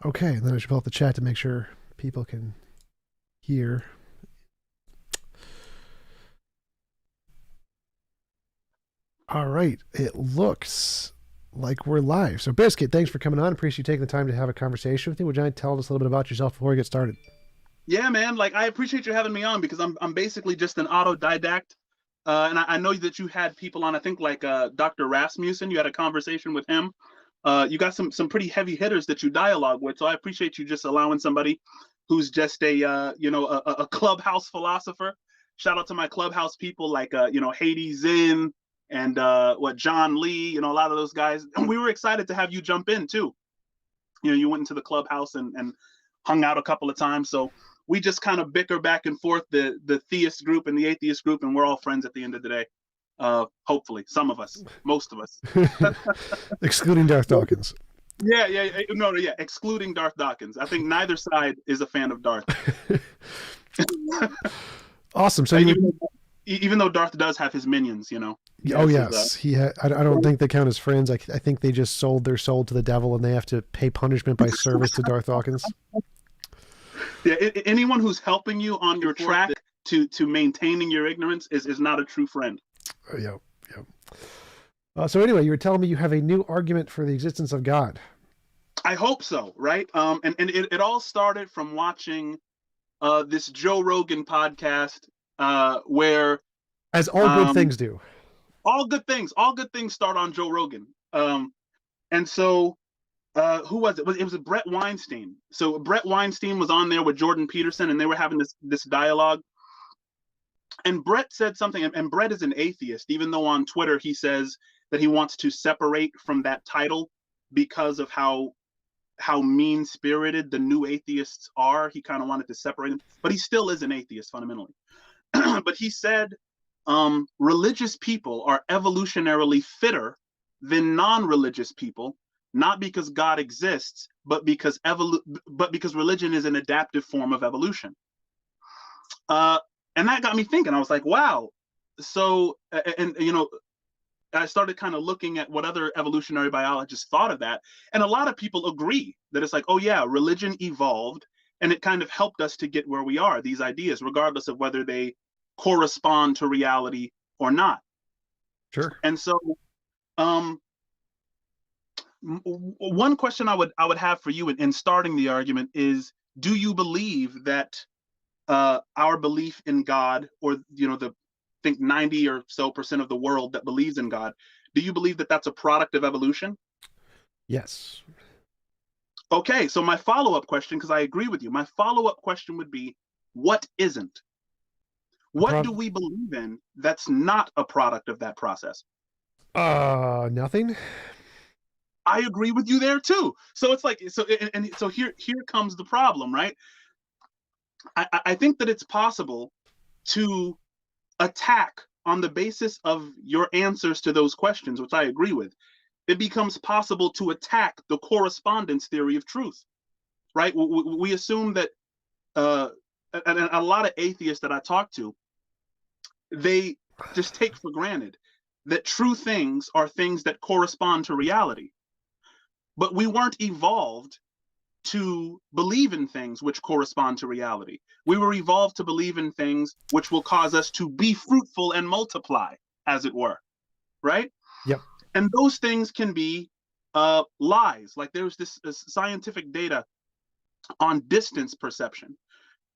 Okay, and then I should pull up the chat to make sure people can hear. All right, it looks like we're live. So, Biscuit, thanks for coming on. Appreciate you taking the time to have a conversation with me. Would you mind telling us a little bit about yourself before we get started? Yeah, man. Like, I appreciate you having me on because I'm basically just an autodidact. And I know that you had people on. I think like Dr. Rasmussen. You had a conversation with him. You got some pretty heavy hitters that you dialogue with. So I appreciate you just allowing somebody who's just a clubhouse philosopher. Shout out to my clubhouse people like Haiti Zinn and John Lee. A lot of those guys. And we were excited to have you jump in too. You went into the clubhouse and hung out a couple of times. So we just kind of bicker back and forth, the theist group and the atheist group, and we're all friends at the end of the day. Hopefully, some of us, most of us. Excluding Darth Dawkins. Yeah, excluding Darth Dawkins. I think neither side is a fan of Darth. Awesome. So even though Darth does have his minions. Oh yes, I don't think they count as friends. I think they just sold their soul to the devil, and they have to pay punishment by service to Darth Dawkins. Yeah, anyone who's helping you on your track to maintaining your ignorance is not a true friend. Yeah. So anyway, you were telling me you have a new argument for the existence of God. I hope so, right? And it all started from watching this Joe Rogan podcast where, as all good things do, all good things start on Joe Rogan. And so who was it? It was Brett Weinstein. So Brett Weinstein was on there with Jordan Peterson, and they were having this dialogue. And Brett said something, and Brett is an atheist, even though on Twitter he says that he wants to separate from that title because of how mean-spirited the new atheists are. He kind of wanted to separate them, but he still is an atheist fundamentally. But he said religious people are evolutionarily fitter than non-religious people, not because God exists, but because religion is an adaptive form of evolution. And that got me thinking. I was like, wow. So, and I started kind of looking at what other evolutionary biologists thought of that. And a lot of people agree that it's like, oh yeah, religion evolved and it kind of helped us to get where we are, these ideas, regardless of whether they correspond to reality or not. Sure. And so one question I would have for you in starting the argument is, do you believe that our belief in God, or the think 90 or so percent of the world that believes in God, do you believe that that's a product of evolution? Yes. Okay, so my follow-up question, because I agree with you, my follow-up question would be, what isn't? What do we believe in that's not a product of that process? Nothing. I agree with you there too. So it's like, so here comes the problem, right? I think that it's possible to attack on the basis of your answers to those questions, which I agree with. It becomes possible to attack the correspondence theory of truth, right? We assume that, and a lot of atheists that I talk to, they just take for granted that true things are things that correspond to reality. But we weren't evolved to believe in things which correspond to reality. We were evolved to believe in things which will cause us to be fruitful and multiply, as it were, right? Yep. And those things can be lies. Like there's this scientific data on distance perception,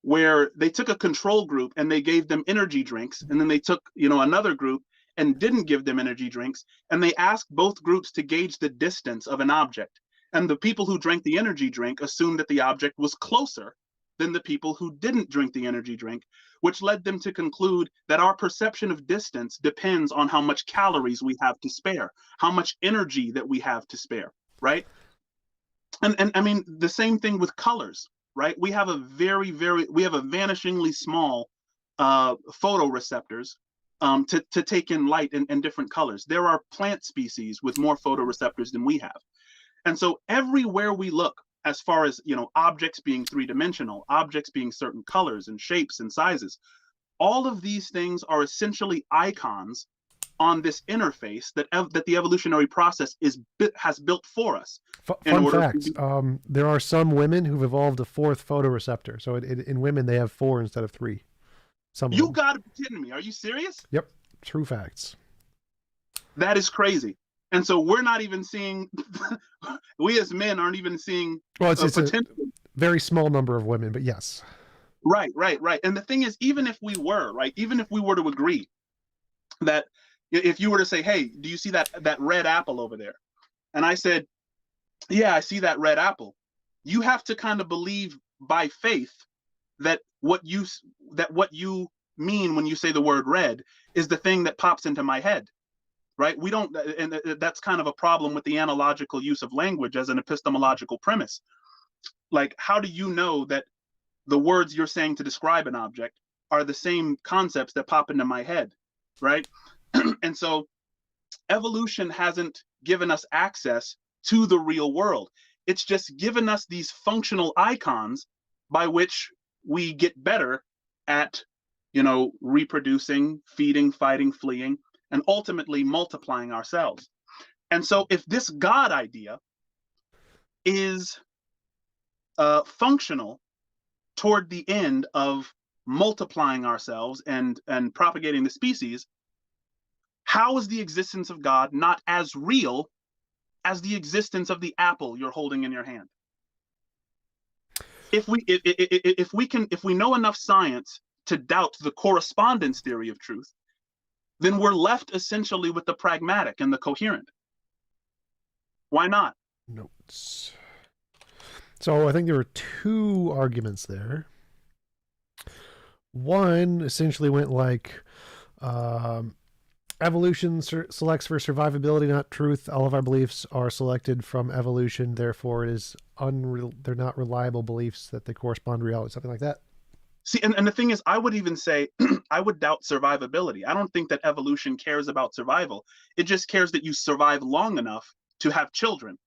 where they took a control group and they gave them energy drinks, and then they took another group and didn't give them energy drinks, and they asked both groups to gauge the distance of an object. And the people who drank the energy drink assumed that the object was closer than the people who didn't drink the energy drink, which led them to conclude that our perception of distance depends on how much calories we have to spare, how much energy that we have to spare, right? And I mean, the same thing with colors, right? We have a vanishingly small photoreceptors to take in light in different colors. There are plant species with more photoreceptors than we have. And so everywhere we look, as far as objects being three-dimensional, objects being certain colors and shapes and sizes, all of these things are essentially icons on this interface that the evolutionary process has built for us in Fun order fact, to be. there are some women who've evolved a fourth photoreceptor. So in women, they have 4 instead of 3. Some of You them. got to be kidding me. Are you serious? Yep. True facts. That is crazy. And so we're not even seeing, we as men aren't even seeing Well, it's a potential. very small number of women, but yes. Right. And the thing is, even if we were to agree that if you were to say, hey, do you see that red apple over there? And I said, yeah, I see that red apple. You have to kind of believe by faith that what you mean when you say the word red is the thing that pops into my head. Right? We don't, and that's kind of a problem with the analogical use of language as an epistemological premise. Like, how do you know that the words you're saying to describe an object are the same concepts that pop into my head? Right? And so evolution hasn't given us access to the real world. It's just given us these functional icons by which we get better at, reproducing, feeding, fighting, fleeing, and ultimately multiplying ourselves. And so if this God idea is functional toward the end of multiplying ourselves and propagating the species, how is the existence of God not as real as the existence of the apple you're holding in your hand? If we know enough science to doubt the correspondence theory of truth, then we're left essentially with the pragmatic and the coherent. Why not? Notes. So I think there were 2 arguments there. One essentially went like, evolution selects for survivability, not truth. All of our beliefs are selected from evolution. Therefore, it is they're not reliable beliefs that they correspond to reality, something like that. See, and the thing is, I would even say, I would doubt survivability. I don't think that evolution cares about survival. It just cares that you survive long enough to have children.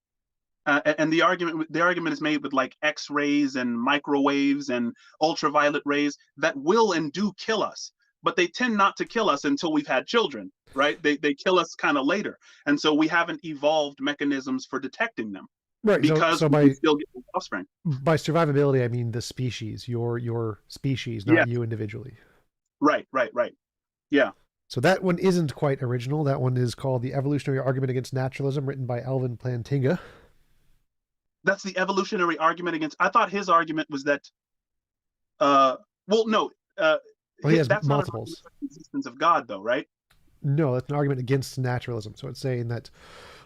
And the argument is made with like X-rays and microwaves and ultraviolet rays that will and do kill us, but they tend not to kill us until we've had children, right? They kill us kind of later, and so we haven't evolved mechanisms for detecting them. Right. Because so we still get offspring. By survivability, I mean the species, your species, not you individually. Right. Yeah. So that one isn't quite original. That one is called The Evolutionary Argument Against Naturalism, written by Alvin Plantinga. That's the evolutionary argument against. I thought his argument was that. No. He has that's multiples. Not the existence of God, though, right? No, that's an argument against naturalism. So it's saying that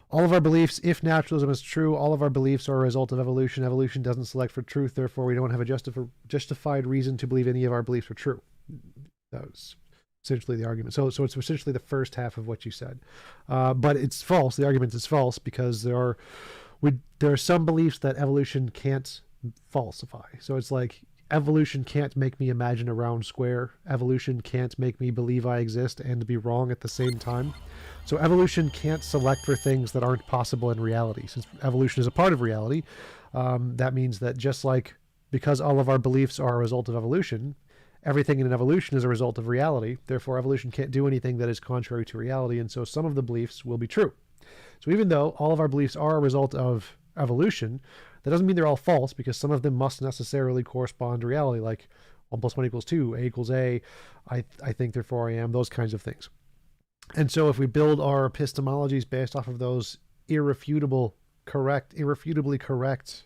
all of our beliefs, if naturalism is true, all of our beliefs are a result of evolution. Evolution doesn't select for truth, therefore we don't have a justified reason to believe any of our beliefs are true. That was essentially the argument. So it's essentially the first half of what you said. But it's false. The argument is false because there are some beliefs that evolution can't falsify. So it's like, evolution can't make me imagine a round square. Evolution can't make me believe I exist and be wrong at the same time. So evolution can't select for things that aren't possible in reality. Since evolution is a part of reality, that means that just like because all of our beliefs are a result of evolution, everything in an evolution is a result of reality. Therefore, evolution can't do anything that is contrary to reality, and so some of the beliefs will be true. So even though all of our beliefs are a result of evolution, that doesn't mean they're all false, because some of them must necessarily correspond to reality, like 1 + 1 = 2, A = A, I think therefore I am, those kinds of things. And so if we build our epistemologies based off of those irrefutably correct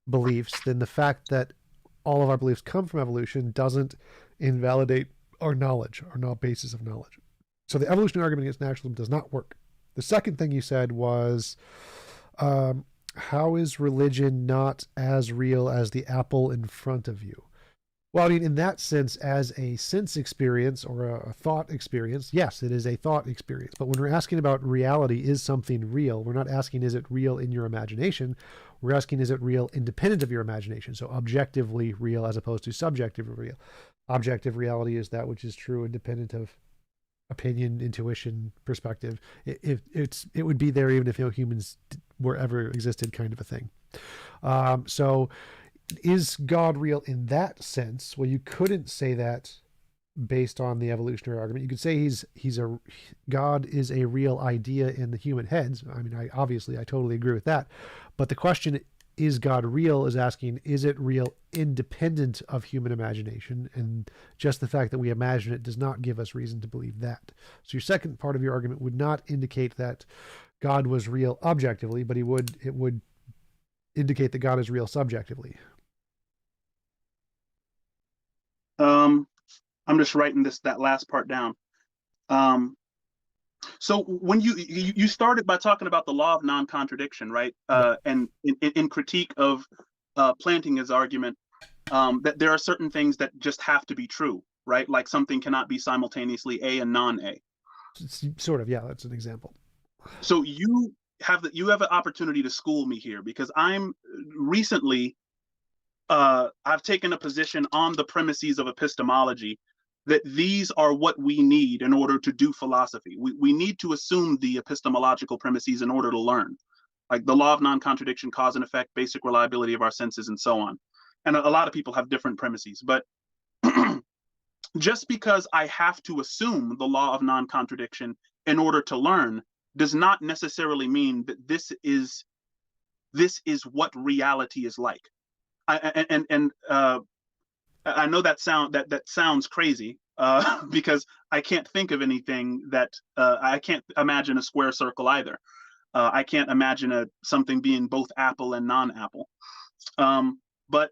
beliefs, then the fact that all of our beliefs come from evolution doesn't invalidate our knowledge, our basis of knowledge. So the evolutionary argument against naturalism does not work. The second thing you said was, how is religion not as real as the apple in front of you? Well, I mean, in that sense, as a sense experience or a thought experience, yes, it is a thought experience. But when we're asking about reality, is something real? We're not asking, is it real in your imagination? We're asking, is it real independent of your imagination? So objectively real as opposed to subjectively real. Objective reality is that which is true, independent of opinion, intuition, perspective. It would be there even if no humans were ever existed, kind of a thing. So is God real in that sense? Well, you couldn't say that based on the evolutionary argument. You could say God is a real idea in the human heads. I mean, I totally agree with that. But the question, is God real, is asking, is it real independent of human imagination? And just the fact that we imagine it does not give us reason to believe that. So your second part of your argument would not indicate that God was real objectively, but it would indicate that God is real subjectively. I'm just writing that last part down. So when you started by talking about the law of non-contradiction, right? Yeah. And in critique of Plantinga's argument, that there are certain things that just have to be true, right? Like something cannot be simultaneously A and non-A. Sort of, yeah, that's an example. So you have an opportunity to school me here, because I'm recently I've taken a position on the premises of epistemology that these are what we need in order to do philosophy. We need to assume the epistemological premises in order to learn, like the law of non-contradiction, cause and effect, basic reliability of our senses, and so on. And a lot of people have different premises, but just because I have to assume the law of non-contradiction in order to learn does not necessarily mean that this is what reality is like. I know that sounds crazy, because I can't think of anything that I can't imagine a square circle either. I can't imagine something being both apple and non-apple. But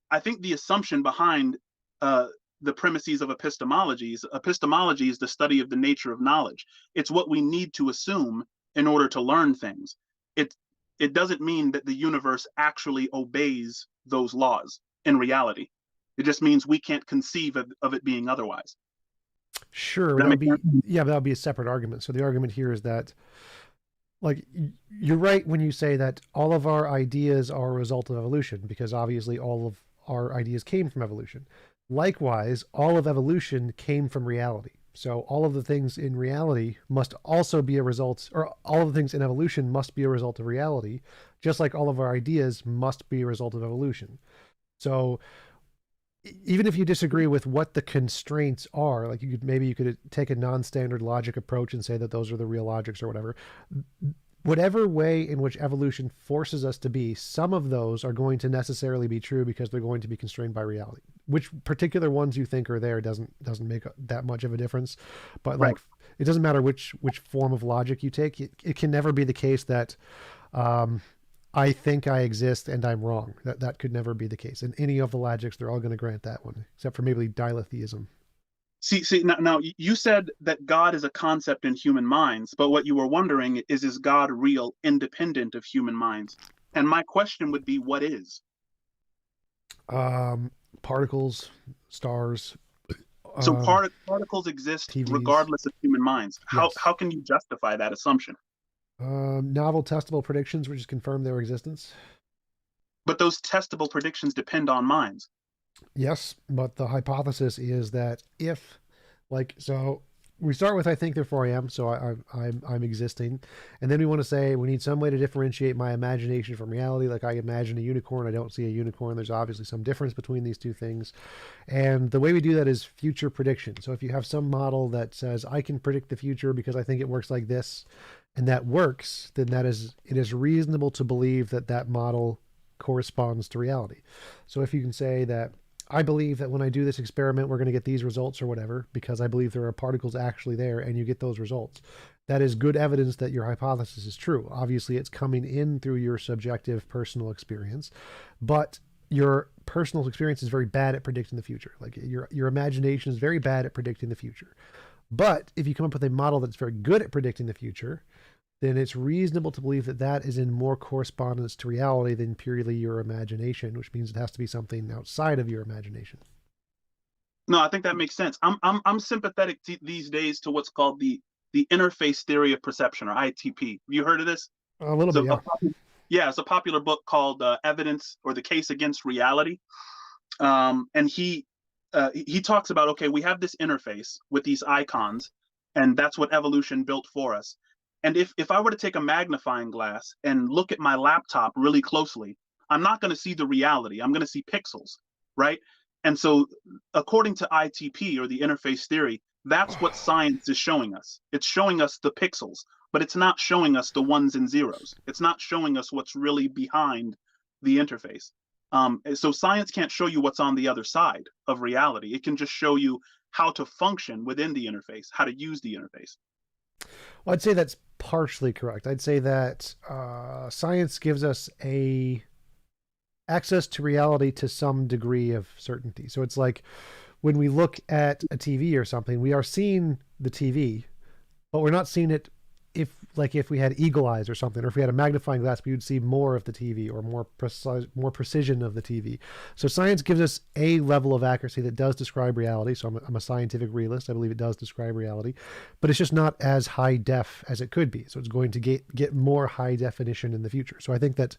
I think the assumption behind the premises of epistemology is the study of the nature of knowledge. It's what we need to assume in order to learn things. It doesn't mean that the universe actually obeys those laws in reality. It just means we can't conceive of it being otherwise. Sure, Does that make sense? that would be a separate argument. So the argument here is that, like, you're right when you say that all of our ideas are a result of evolution, because obviously all of our ideas came from evolution. Likewise, all of evolution came from reality. So all of the things in reality must also be a result, or all of the things in evolution must be a result of reality, just like all of our ideas must be a result of evolution. So even if you disagree with what the constraints are, like you could take a non-standard logic approach and say that those are the real logics or whatever. Whatever way in which evolution forces us to be, some of those are going to necessarily be true because they're going to be constrained by reality. Which particular ones you think are there doesn't make that much of a difference. But Right. like, it doesn't matter which form of logic you take. It can never be the case that I think I exist and I'm wrong. That could never be the case. In any of the logics, they're all going to grant that one, except for maybe diletheism. See, now you said that God is a concept in human minds, but what you were wondering is God real, independent of human minds? And my question would be, what is? Particles, stars, So um, particles exist TVs. regardless of human minds. How Yes. how can you justify that assumption? Novel testable predictions, which has confirmed their existence. But those testable predictions depend on minds. Yes, but the hypothesis is that if, like, so we start with I think therefore I am, so I'm existing, and then we want to say we need some way to differentiate my imagination from reality. Like I imagine a unicorn, I don't see a unicorn. There's obviously some difference between these two things, and the way we do that is future prediction. So if you have some model that says I can predict the future because I think it works like this, and that works, then it is reasonable to believe that that model corresponds to reality. So if you can say that I believe that when I do this experiment, we're going to get these results or whatever, because I believe there are particles actually there and you get those results. That is good evidence that your hypothesis is true. Obviously, it's coming in through your subjective personal experience, but your personal experience is very bad at predicting the future. Like your imagination is very bad at predicting the future. But if you come up with a model that's very good at predicting the future, then it's reasonable to believe that that is in more correspondence to reality than purely your imagination, which means it has to be something outside of your imagination. No, I think that makes sense. I'm sympathetic these days to what's called the interface theory of perception, or ITP. Have you heard of this? A little bit, So yeah. yeah, it's a popular book called Evidence or the Case Against Reality. And he talks about, okay, we have this interface with these icons, and that's what evolution built for us. And if I were to take a magnifying glass and look at my laptop really closely, I'm not going to see the reality. I'm going to see pixels, right? And so, according to ITP, or the interface theory, that's what science is showing us. It's showing us the pixels, but it's not showing us the ones and zeros. It's not showing us what's really behind the interface. So science can't show you what's on the other side of reality. It can just show you how to function within the interface, how to use the interface. Well, I'd say that's partially correct. I'd say that science gives us a access to reality to some degree of certainty. So it's like when we look at a TV or something, we are seeing the TV, but we're not seeing it if we had eagle eyes or something, or if we had a magnifying glass, we would see more of the TV or more precise, more precision of the TV. So science gives us a level of accuracy that does describe reality. So I'm a scientific realist. I believe it does describe reality, but it's just not as high def as it could be. So it's going to get more high definition in the future. So I think that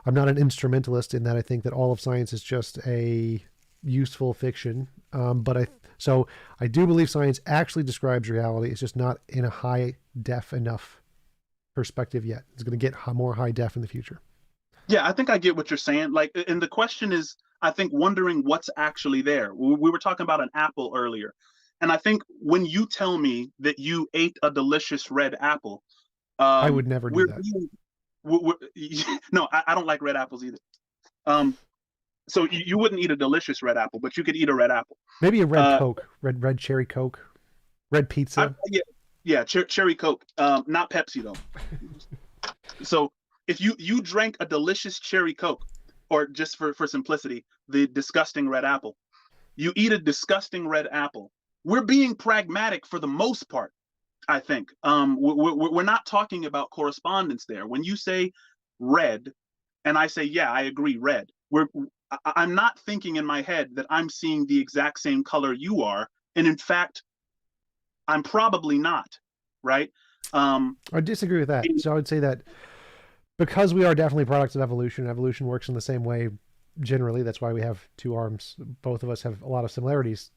I'm not an instrumentalist in that I think that all of science is just a useful fiction. So I do believe science actually describes reality. It's just not in a high def enough perspective yet. It's going to get more high def in the future. Yeah, I think I get what you're saying. Like, and the question is, I think, wondering what's actually there. We were talking about an apple earlier. And I think when you tell me that you ate a delicious red apple, I would never do that. No, I don't like red apples either. So you wouldn't eat a delicious red apple, but you could eat a red apple. Maybe a red Coke, red cherry Coke, red pizza. Yeah, cherry Coke, not Pepsi though. So if you drank a delicious cherry Coke, or just for simplicity, the disgusting red apple, you eat a disgusting red apple. We're being pragmatic for the most part, I think. We're not talking about correspondence there. When you say red, and I say, yeah, I agree, red. I'm not thinking in my head that I'm seeing the exact same color you are, and in fact, I'm probably not, right? I disagree with that. So I would say that because we are definitely products of evolution, evolution works in the same way generally. That's why we have two arms. Both of us have a lot of similarities.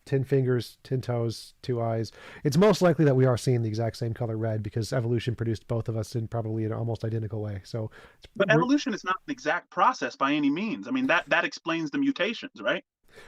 10 fingers, 10 toes, 2 eyes. It's most likely that we are seeing the exact same color red because evolution produced both of us in probably an almost identical way. So, but evolution is not an exact process by any means. I mean, that explains the mutations, right?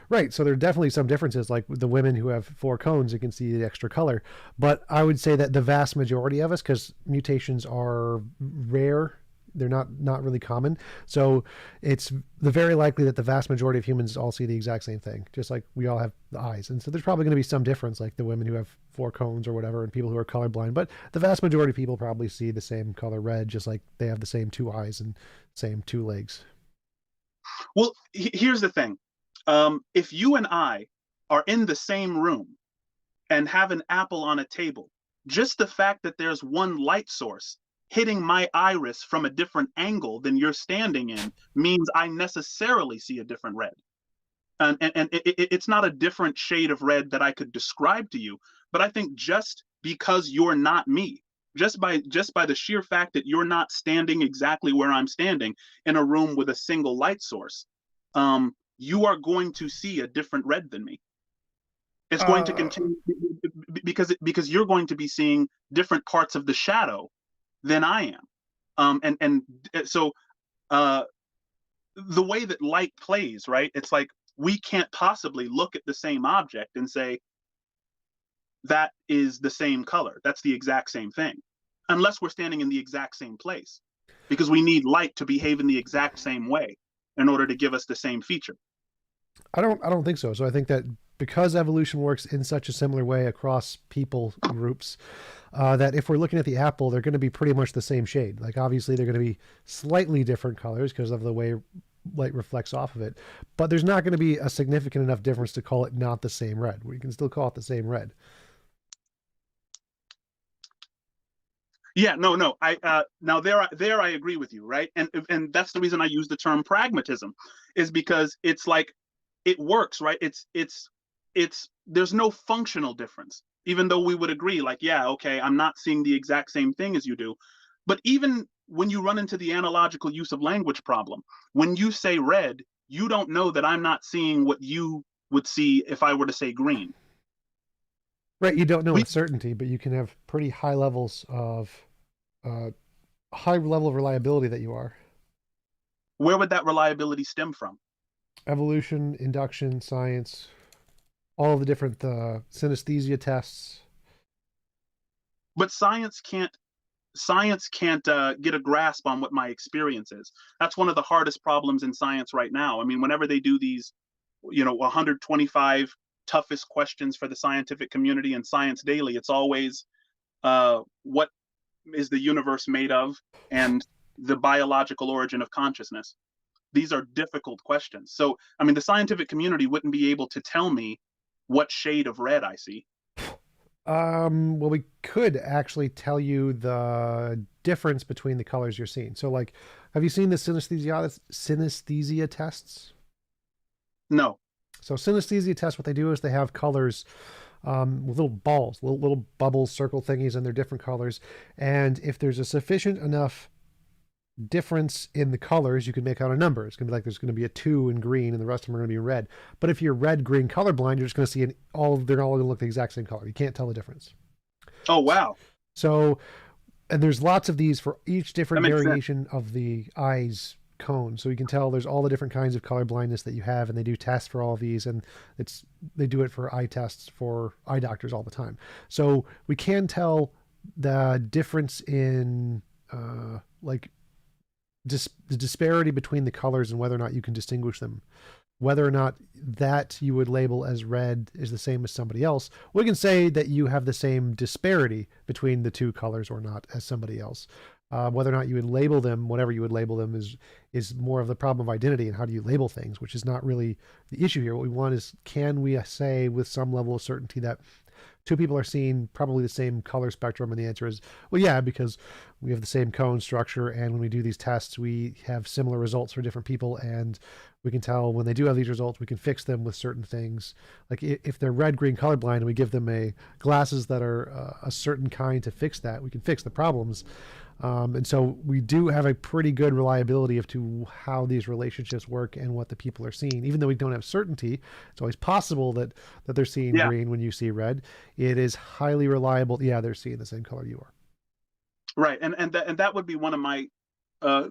Right. So there are definitely some differences, like with the women who have 4 cones, you can see the extra color. But I would say that the vast majority of us, because mutations are rare, they're not really common. So it's very likely that the vast majority of humans all see the exact same thing, just like we all have the eyes. And so there's probably going to be some difference, like the women who have 4 cones or whatever, and people who are colorblind. But the vast majority of people probably see the same color red, just like they have the same 2 eyes and same 2 legs. Well, here's the thing. If you and I are in the same room and have an apple on a table, just the fact that there's one light source hitting my iris from a different angle than you're standing in means I necessarily see a different red. And it's not a different shade of red that I could describe to you, but I think just because you're not me, just by the sheer fact that you're not standing exactly where I'm standing in a room with a single light source, you are going to see a different red than me. It's going to continue because you're going to be seeing different parts of the shadow than I am. So the way that light plays, right? It's like we can't possibly look at the same object and say that is the same color. That's the exact same thing, unless we're standing in the exact same place, because we need light to behave in the exact same way in order to give us the same feature. I don't think so. So I think that because evolution works in such a similar way across people groups, that if we're looking at the apple, they're going to be pretty much the same shade. Like obviously they're going to be slightly different colors because of the way light reflects off of it, but there's not going to be a significant enough difference to call it not the same red. We can still call it the same red. Yeah, no. Now there I agree with you, right? And that's the reason I use the term pragmatism, is because it's like it works, right? It's there's no functional difference, even though we would agree, like, yeah, okay, I'm not seeing the exact same thing as you do. But even when you run into the analogical use of language problem, when you say red, you don't know that I'm not seeing what you would see if I were to say green. Right. You don't know with certainty, but you can have pretty high levels of high level of reliability that you are. Where would that reliability stem from? Evolution, induction, science, all the different synesthesia tests. But science can't get a grasp on what my experience is. That's one of the hardest problems in science right now. I mean, whenever they do these, 125 toughest questions for the scientific community in Science Daily, it's always what is the universe made of and the biological origin of consciousness. These are difficult questions. So, I mean, the scientific community wouldn't be able to tell me what shade of red I see. Well, we could actually tell you the difference between the colors you're seeing. So, like, have you seen the synesthesia tests? No. So, synesthesia tests, what they do is they have colors with little balls, little bubbles, circle thingies, and they're different colors. And if there's a sufficient enough difference in the colors, you can make out a number. It's going to be like there's going to be a 2 in green and the rest of them are going to be red. But if you're red, green, colorblind, you're just going to see they're all going to look the exact same color. You can't tell the difference. Oh, wow. So, and there's lots of these for each different That makes sense. variation of the eyes cone. So you can tell there's all the different kinds of color blindness that you have, and they do tests for all of these, and they do it for eye tests for eye doctors all the time. So we can tell the difference in like the disparity between the colors and whether or not you can distinguish them. Whether or not that you would label as red is the same as somebody else, we can say that you have the same disparity between the two colors or not as somebody else. Whether or not you would label them, whatever you would label them, is more of the problem of identity and how do you label things, which is not really the issue here. What we want is, can we say with some level of certainty that two people are seeing probably the same color spectrum? And the answer is, well, yeah, because we have the same cone structure, and when we do these tests, we have similar results for different people, and we can tell when they do have these results, we can fix them with certain things. Like if they're red, green, colorblind, and we give them glasses that are a certain kind to fix that, we can fix the problems. And so we do have a pretty good reliability of to how these relationships work and what the people are seeing. Even though we don't have certainty, it's always possible that they're seeing Yeah. green when you see red. It is highly reliable. Yeah, they're seeing the same color you are. Right. And that would be one of my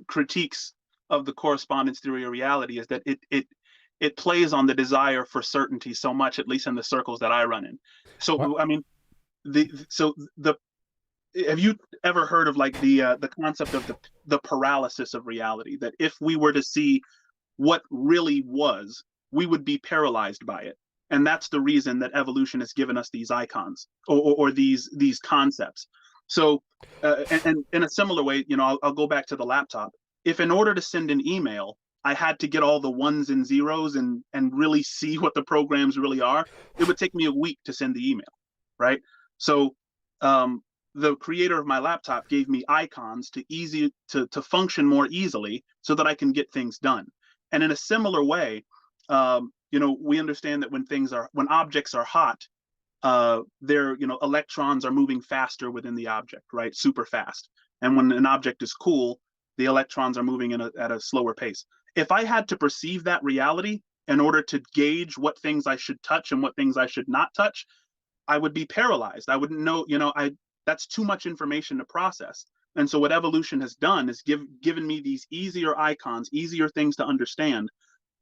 critiques of the correspondence theory of reality, is that it plays on the desire for certainty so much, at least in the circles that I run in. What? So I mean, the have you ever heard of like the concept of the paralysis of reality? That if we were to see what really was, we would be paralyzed by it. And that's the reason that evolution has given us these icons, or these concepts. So, and in a similar way, I'll go back to the laptop. If in order to send an email, I had to get all the ones and zeros and really see what the programs really are, it would take me a week to send the email, right? So, the creator of my laptop gave me icons to function more easily so that I can get things done. And in a similar way, we understand that when objects are hot, their electrons are moving faster within the object, right? Super fast. And when an object is cool, the electrons are moving at a slower pace. If I had to perceive that reality in order to gauge what things I should touch and what things I should not touch, I would be paralyzed. I wouldn't know, that's too much information to process. And so what evolution has done is given me these easier icons, easier things to understand.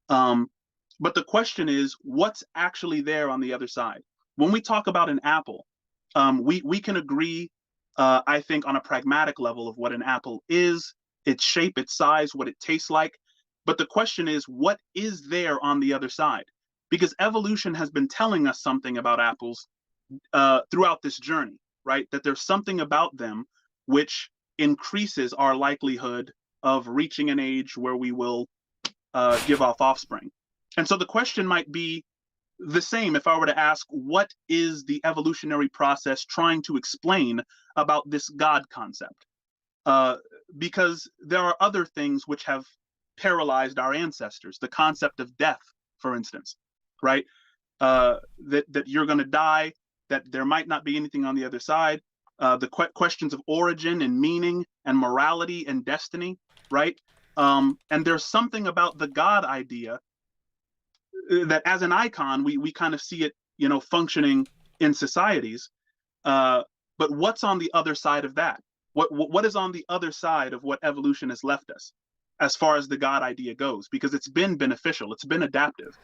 But the question is, what's actually there on the other side? When we talk about an apple, we can agree, I think, on a pragmatic level of what an apple is, its shape, its size, what it tastes like. But the question is, what is there on the other side? Because evolution has been telling us something about apples throughout this journey, right? That there's something about them which increases our likelihood of reaching an age where we will give off offspring. And so the question might be the same if I were to ask, what is the evolutionary process trying to explain about this God concept? Because there are other things which have paralyzed our ancestors. The concept of death, for instance, right? That you're going to die, that there might not be anything on the other side. The questions of origin and meaning and morality and destiny, right? And there's something about the God idea that, as an icon, we kind of see it, functioning in societies. But what's on the other side of that? What is on the other side of what evolution has left us? as far as the God idea goes, because it's been beneficial, it's been adaptive.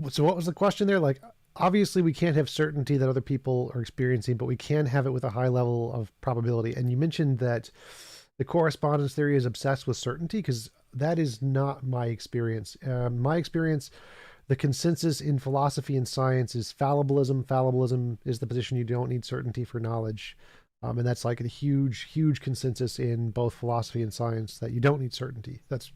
So what was the question there? Like, obviously we can't have certainty that other people are experiencing, but we can have it with a high level of probability. And you mentioned that the correspondence theory is obsessed with certainty, because that is not my experience. My experience, the consensus in philosophy and science is fallibilism. Fallibilism is the position you don't need certainty for knowledge. And that's like a huge consensus in both philosophy and science, that you don't need certainty. That's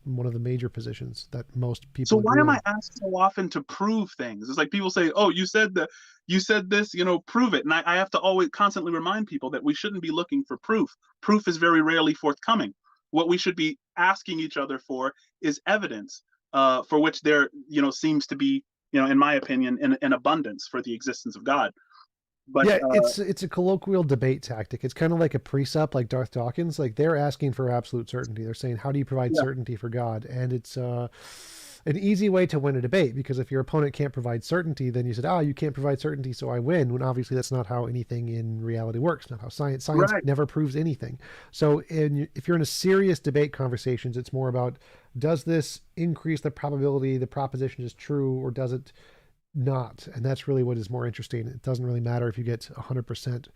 one of the major positions that most So people why agree am I on. asked so often to prove things? It's like people say, "Oh, you said this, prove it." And I have to always constantly remind people that we shouldn't be looking for proof. Proof is very rarely forthcoming. What we should be asking each other for is evidence, for which there, seems to be, in my opinion, an abundance for the existence of God. But Yeah, it's a colloquial debate tactic. It's kind of like a precept, like Darth Dawkins. Like, they're asking for absolute certainty. They're saying, "How do you provide yeah, certainty for God?" And it's an easy way to win a debate, because if your opponent can't provide certainty, then you said, "Ah, you can't provide certainty, so I win." When obviously that's not how anything in reality works. Not how science right. never proves anything. So, if you're in a serious debate conversations, it's more about, does this increase the probability the proposition is true, or does it not? And that's really what is more interesting. It doesn't really matter if you get 100%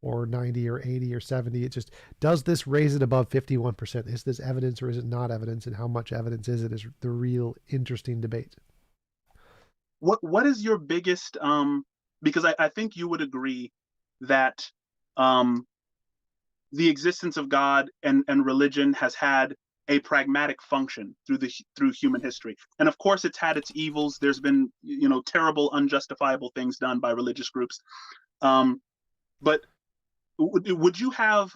or 90 or 80 or 70. It just, does this raise it above 51%? Is this evidence or is it not evidence? And how much evidence is it, is the real interesting debate. What is your biggest, because I think you would agree that, um, the existence of God and religion has had a pragmatic function through human history. And of course, it's had its evils. There's been, terrible, unjustifiable things done by religious groups. Um, but would you have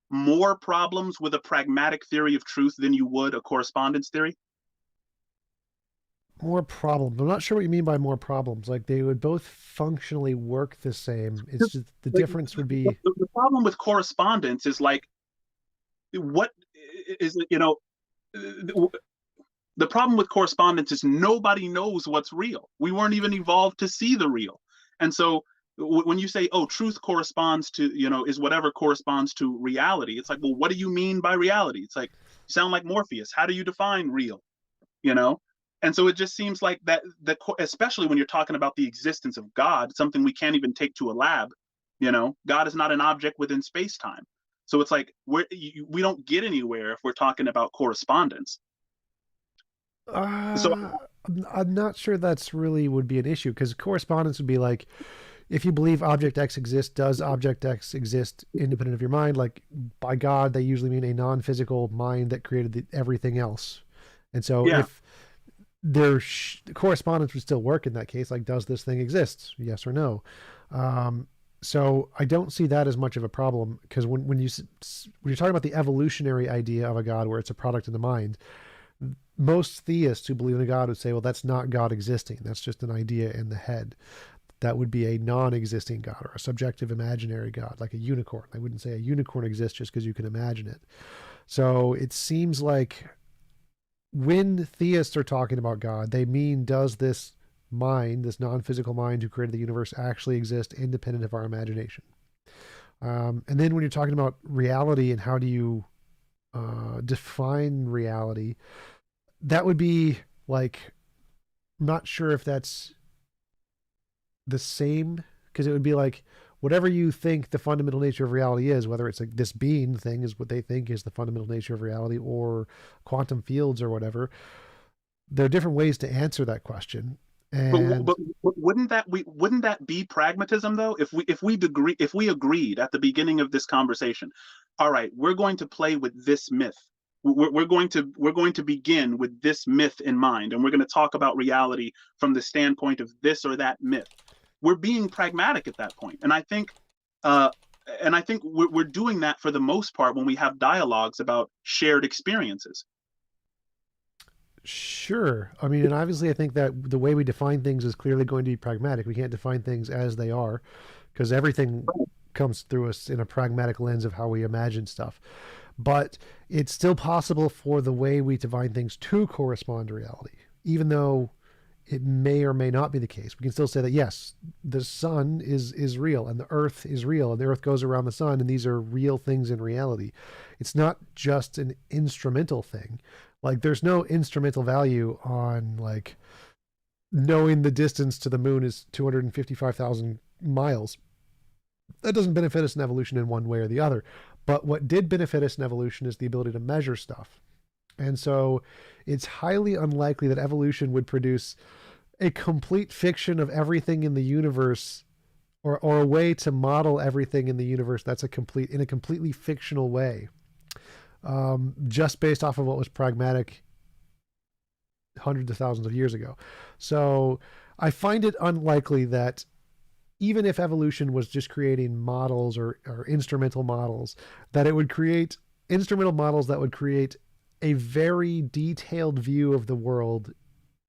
more problems with a pragmatic theory of truth than you would a correspondence theory? More problems. I'm not sure what you mean by more problems. Like, they would both functionally work the same. It's just the Like, difference would be, the problem with correspondence is like, what is it, the problem with correspondence is nobody knows what's real. We weren't even evolved to see the real. And so when you say, "Oh, truth corresponds to, is whatever corresponds to reality," it's like, well, what do you mean by reality? It's like, you sound like Morpheus. How do you define real? you know and so it just seems like that, especially when you're talking about the existence of God, something we can't even take to a lab. God is not an object within space-time. So it's like, we don't get anywhere if we're talking about correspondence. So uh, I'm not sure that's really would be an issue, because correspondence would be like, if you believe object X exists, does object X exist independent of your mind? Like, by God, they usually mean a non-physical mind that created everything else. And so yeah. if their correspondence would still work in that case, like, does this thing exist? Yes or no? So I don't see that as much of a problem, because when you're talking about the evolutionary idea of a God, where it's a product of the mind, most theists who believe in a God would say, well, that's not God existing. That's just an idea in the head. That would be a non-existing God, or a subjective imaginary God, like a unicorn. I wouldn't say a unicorn exists just because you can imagine it. So it seems like when theists are talking about God, they mean, does this mind, this non-physical mind who created the universe, actually exist independent of our imagination? And then when you're talking about reality and how do you define reality, that would be like, I'm not sure if that's the same, because it would be like, whatever you think the fundamental nature of reality is, whether it's like this being thing is what they think is the fundamental nature of reality, or quantum fields or whatever, there are different ways to answer that question. but, And but wouldn't that be pragmatism, though? If we agreed at the beginning of this conversation, all right, we're going to play with this myth. We're going to begin with this myth in mind, and we're going to talk about reality from the standpoint of this or that myth. We're being pragmatic at that point. Uh, and I think we're doing that for the most part when we have dialogues about shared experiences. sure, I mean, and obviously I think that the way we define things is clearly going to be pragmatic. We can't define things as they are, because everything comes through us in a pragmatic lens of how we imagine stuff. But it's still possible for the way we define things to correspond to reality, even though it may or may not be the case. We can still say that yes, the sun is real and the earth is real and the earth goes around the sun, and these are real things in reality. It's not just an instrumental thing. Like there's no instrumental value on like knowing the distance to the moon is 255,000 miles. That doesn't benefit us in evolution in one way or the other. But what did benefit us in evolution is the ability to measure stuff. And so it's highly unlikely that evolution would produce a complete fiction of everything in the universe, or a way to model everything in the universe that's in a completely fictional way, just based off of what was pragmatic hundreds of thousands of years ago. So I find it unlikely that even if evolution was just creating models or instrumental models, that it would create instrumental models that would create a very detailed view of the world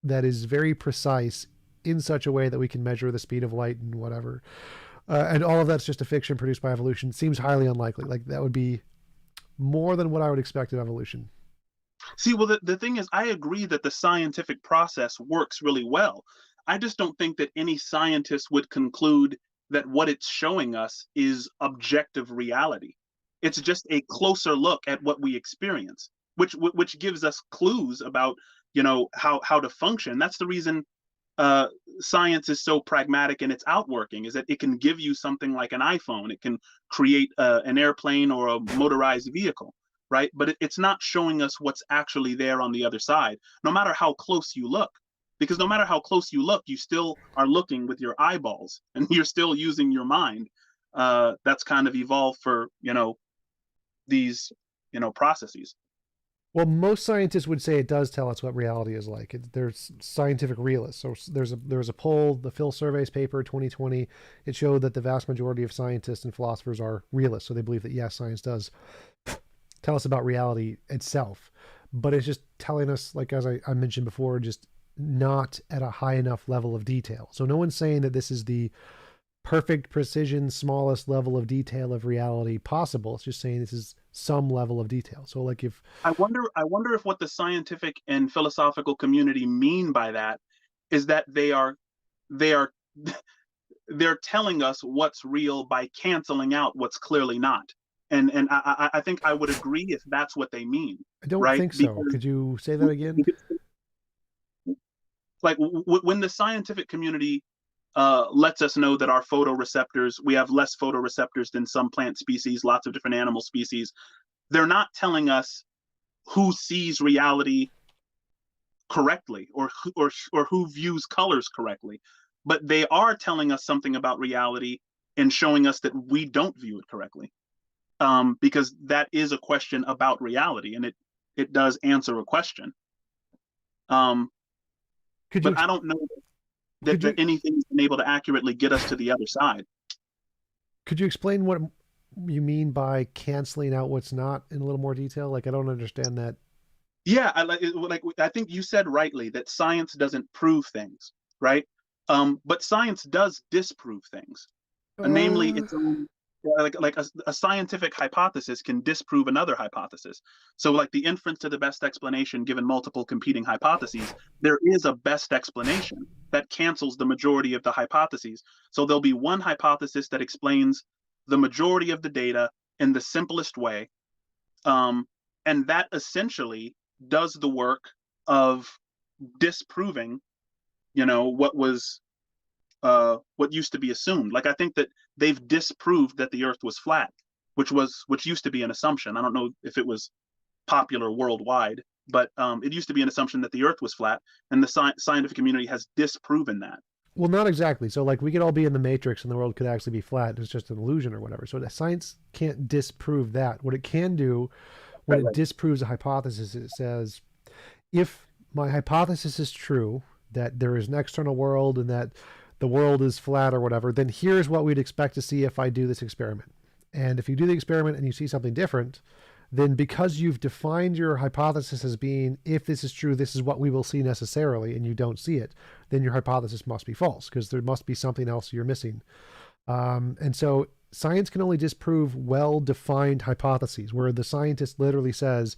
that is very precise in such a way that we can measure the speed of light and whatever. And all of that's just a fiction produced by evolution. Seems highly unlikely. Like that would be more than what I would expect of evolution. See, well, the thing is, I agree that the scientific process works really well. I just don't think that any scientist would conclude that what it's showing us is objective reality. It's just a closer look at what we experience, which gives us clues about, how to function. That's the reason uh, science is so pragmatic in its outworking, is that it can give you something like an iPhone, it can create an airplane or a motorized vehicle, right? But it's not showing us what's actually there on the other side, no matter how close you look. Because no matter how close you look, you still are looking with your eyeballs and you're still using your mind. That's kind of evolved for, these, processes. Well, most scientists would say it does tell us what reality is like. There's scientific realists. So there was a poll, the Phil Surveys paper 2020. It showed that the vast majority of scientists and philosophers are realists. So they believe that yes, science does tell us about reality itself, but it's just telling us, like as I mentioned before, just not at a high enough level of detail. So no one's saying that this is the perfect precision, smallest level of detail of reality possible. It's just saying this is some level of detail. So like if I wonder if what the scientific and philosophical community mean by that is that they are they're telling us what's real by canceling out what's clearly not. And I think I would agree if that's what they mean, I don't right? think so. Because Could you say that again? like when the scientific community lets us know that our photoreceptors, we have less photoreceptors than some plant species, lots of different animal species, they're not telling us who sees reality correctly, or who views colors correctly, but they are telling us something about reality and showing us that we don't view it correctly, because that is a question about reality, and it does answer a question. um, Could you but ex- I don't know that, could that you anything's been able to accurately get us to the other side. could you explain what you mean by canceling out what's not in a little more detail? Like I don't understand that. Yeah, I think you said rightly that science doesn't prove things, right? But science does disprove things, namely Uh, its own. Like a scientific hypothesis can disprove another hypothesis. So, like the inference to the best explanation given multiple competing hypotheses, there is a best explanation that cancels the majority of the hypotheses. So there'll be one hypothesis that explains the majority of the data in the simplest way, um, and that essentially does the work of disproving, what used to be assumed. Like I think that they've disproved that the Earth was flat, which used to be an assumption. I don't know if it was popular worldwide, but it used to be an assumption that the Earth was flat, and the scientific community has disproven that. well, not exactly. So like we could all be in the matrix and the world could actually be flat. It's just an illusion or whatever. So science can't disprove that. What it can do when Right, it right. disproves a hypothesis, it says, if my hypothesis is true, that there is an external world and that the world is flat or whatever, then here's what we'd expect to see if I do this experiment. And if you do the experiment and you see something different, then because you've defined your hypothesis as being, if this is true, this is what we will see necessarily, and you don't see it, then your hypothesis must be false because there must be something else you're missing. And so science can only disprove well-defined hypotheses where the scientist literally says,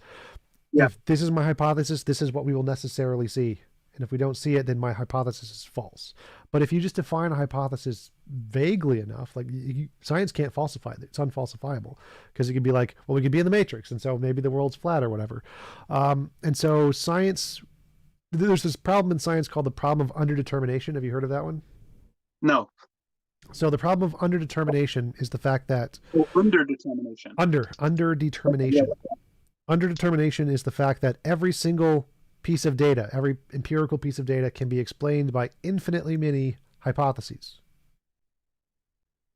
Yeah. if this is my hypothesis, this is what we will necessarily see. And if we don't see it, then my hypothesis is false. But if you just define a hypothesis vaguely enough, like science can't falsify it, it's unfalsifiable, because it could be like, well, we could be in the Matrix, and so maybe the world's flat or whatever. And so science, there's this problem in science called the problem of underdetermination. Have you heard of that one? No. So the problem of underdetermination is the fact that Underdetermination. Underdetermination. Underdetermination is the fact that every single piece of data, every empirical piece of data can be explained by infinitely many hypotheses.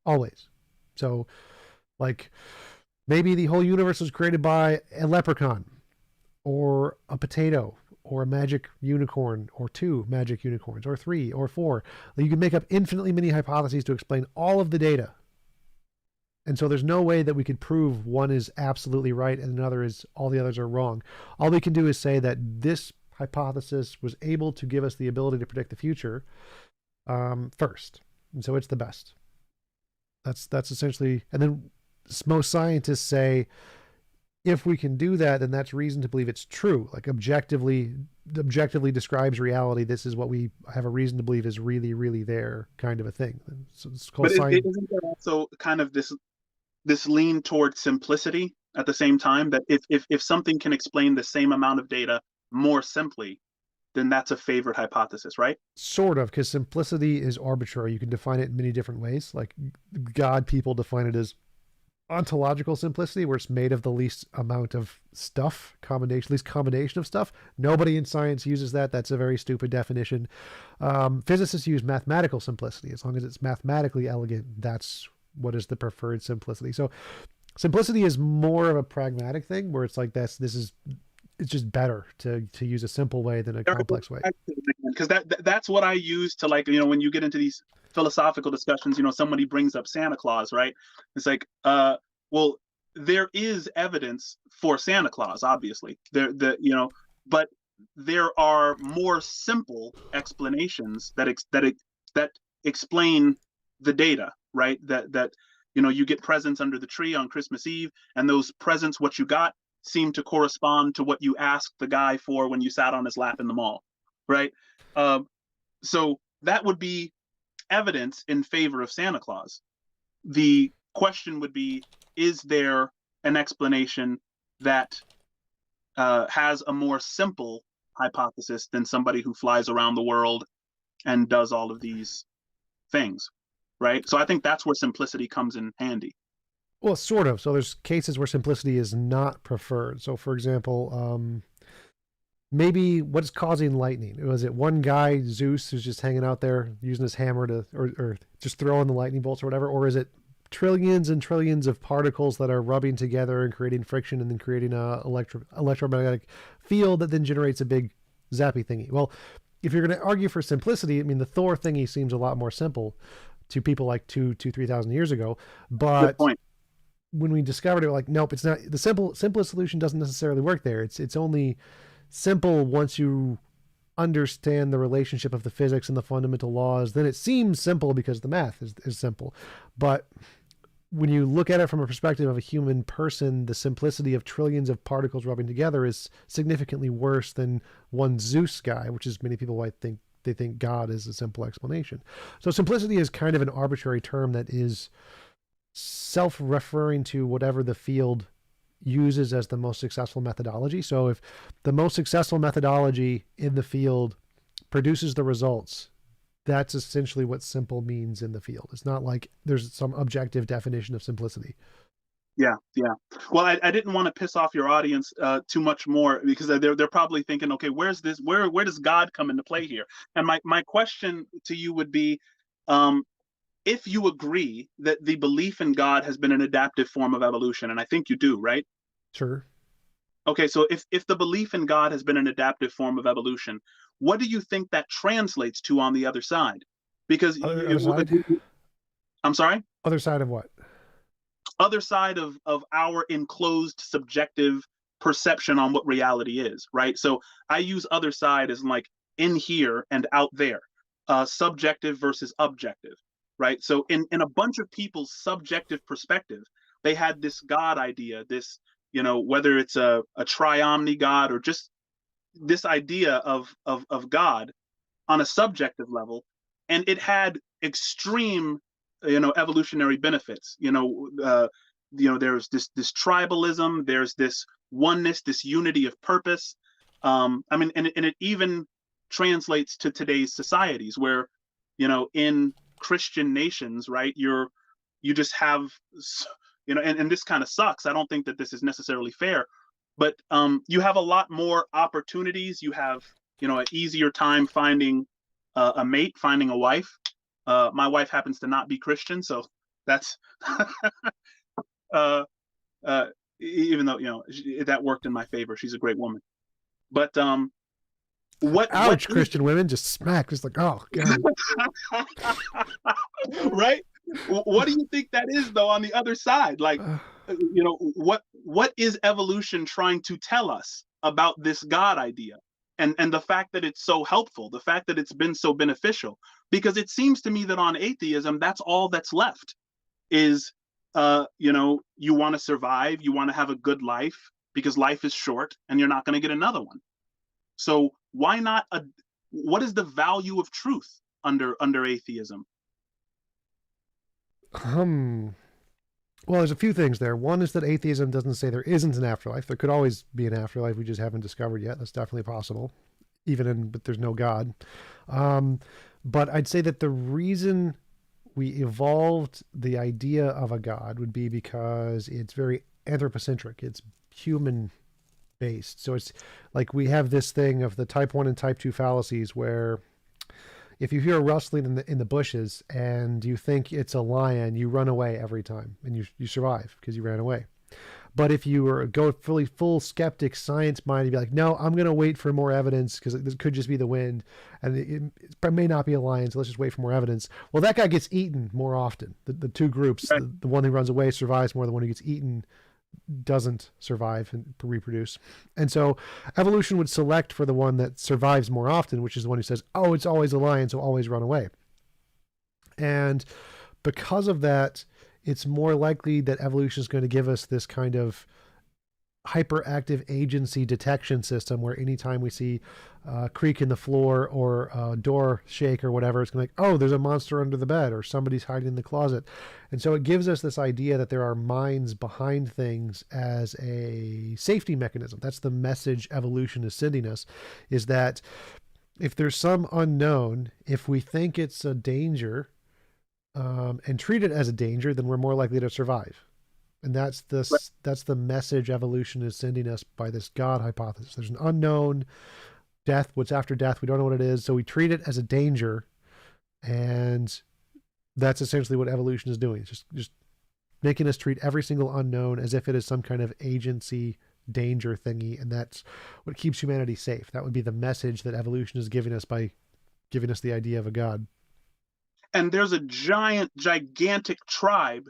Always. So, like, maybe the whole universe was created by a leprechaun, or a potato, or a magic unicorn, or 2 magic unicorns, or 3, or 4. You can make up infinitely many hypotheses to explain all of the data. And so there's no way that we could prove one is absolutely right and another is, all the others are wrong. All we can do is say that this hypothesis was able to give us the ability to predict the future first. And so it's the best. That's essentially, and then most scientists say, if we can do that, then that's reason to believe it's true. Like objectively describes reality. This is what we have a reason to believe is really, really there, kind of a thing. So it's called science. Isn't there also kind of this lean toward simplicity at the same time, that if something can explain the same amount of data more simply, then that's a favored hypothesis, right? Sort of, because simplicity is arbitrary. You can define it in many different ways. Like God, people define it as ontological simplicity, where it's made of the least amount of stuff, least combination of stuff. Nobody in science uses that. That's a very stupid definition. Physicists use mathematical simplicity. As long as it's mathematically elegant, that's what is the preferred simplicity. So simplicity is more of a pragmatic thing, where it's like it's just better to use a simple way than a complex way. Because that's what I use to, like, when you get into these philosophical discussions, somebody brings up Santa Claus, right? It's like, well, there is evidence for Santa Claus, obviously. But there are more simple explanations that explain the data, right? That you get presents under the tree on Christmas Eve, and those presents, what you got, seem to correspond to what you asked the guy for when you sat on his lap in the mall, right? So that would be evidence in favor of Santa Claus. The question would be, is there an explanation that has a more simple hypothesis than somebody who flies around the world and does all of these things, right? So I think that's where simplicity comes in handy. Well, sort of. So there's cases where simplicity is not preferred. So, for example, maybe what's causing lightning? Was it one guy, Zeus, who's just hanging out there using his hammer to, or just throwing the lightning bolts or whatever? Or is it trillions and trillions of particles that are rubbing together and creating friction and then creating a electromagnetic field that then generates a big zappy thingy? Well, if you're going to argue for simplicity, I mean, the Thor thingy seems a lot more simple to people like 3,000 years ago. But when we discovered it, we're like, nope, it's not. The simplest solution doesn't necessarily work there. It's only simple once you understand the relationship of the physics and the fundamental laws. Then it seems simple because the math is simple. But when you look at it from a perspective of a human person, the simplicity of trillions of particles rubbing together is significantly worse than one Zeus guy, which is many people might think they think God is a simple explanation. So simplicity is kind of an arbitrary term that is self-referring to whatever the field uses as the most successful methodology. So if the most successful methodology in the field produces the results, that's essentially what simple means in the field. It's not like there's some objective definition of simplicity. Yeah. Well, I didn't want to piss off your audience too much more, because they're probably thinking, okay, where does God come into play here? And my question to you would be, if you agree that the belief in God has been an adaptive form of evolution, and I think you do, right? Sure. Okay, so if the belief in God has been an adaptive form of evolution, what do you think that translates to on the other side? Because other side? I'm sorry? Other side of what? Other side of our enclosed subjective perception on what reality is, right? So I use other side as like in here and out there, subjective versus objective, right? So in a bunch of people's subjective perspective, they had this God idea, this, whether it's a triomni God or just this idea of God on a subjective level, and it had extreme, evolutionary benefits. There's this tribalism, there's this oneness, this unity of purpose. I mean, and it even translates to today's societies where, in Christian nations, right, you just have, and this kind of sucks. I don't think that this is necessarily fair, but you have a lot more opportunities. You have, an easier time finding a mate, finding a wife. My wife happens to not be Christian, so that's uh, uh, even though that worked in my favor. She's a great woman. But Ouch, Christian women just smack, just like, oh God. Right? What do you think that is though on the other side? Like, what is evolution trying to tell us about this God idea? And the fact that it's so helpful, the fact that it's been so beneficial, because it seems to me that on atheism, that's all that's left is, you want to survive, you want to have a good life because life is short and you're not going to get another one. So why not? What is the value of truth under atheism? Well, there's a few things there. One is that atheism doesn't say there isn't an afterlife. There could always be an afterlife we just haven't discovered yet. That's definitely possible, but there's no God. But I'd say that the reason we evolved the idea of a God would be because it's very anthropocentric. It's human based. So it's like we have this thing of the type 1 and type 2 fallacies where if you hear a rustling in the bushes and you think it's a lion, you run away every time and you survive because you ran away. But if you were full skeptic science mind, you'd be like, no, I'm going to wait for more evidence because it could just be the wind and it may not be a lion. So let's just wait for more evidence. Well, that guy gets eaten more often. The two groups, right. The one who runs away survives more. The one who gets eaten doesn't survive and reproduce. And so evolution would select for the one that survives more often, which is the one who says, oh, it's always a lion, so always run away. And because of that, it's more likely that evolution is going to give us this kind of hyperactive agency detection system where anytime we see a creak in the floor or a door shake or whatever, it's going to be like, oh, there's a monster under the bed or somebody's hiding in the closet. And so it gives us this idea that there are minds behind things as a safety mechanism. That's the message evolution is sending us, is that if there's some unknown, if we think it's a danger and treat it as a danger, then we're more likely to survive. And that's the message evolution is sending us by this God hypothesis. There's an unknown, death, what's after death, we don't know what it is, so we treat it as a danger, and that's essentially what evolution is doing. It's just making us treat every single unknown as if it is some kind of agency danger thingy, and that's what keeps humanity safe. That would be the message that evolution is giving us by giving us the idea of a God. And there's a gigantic tribe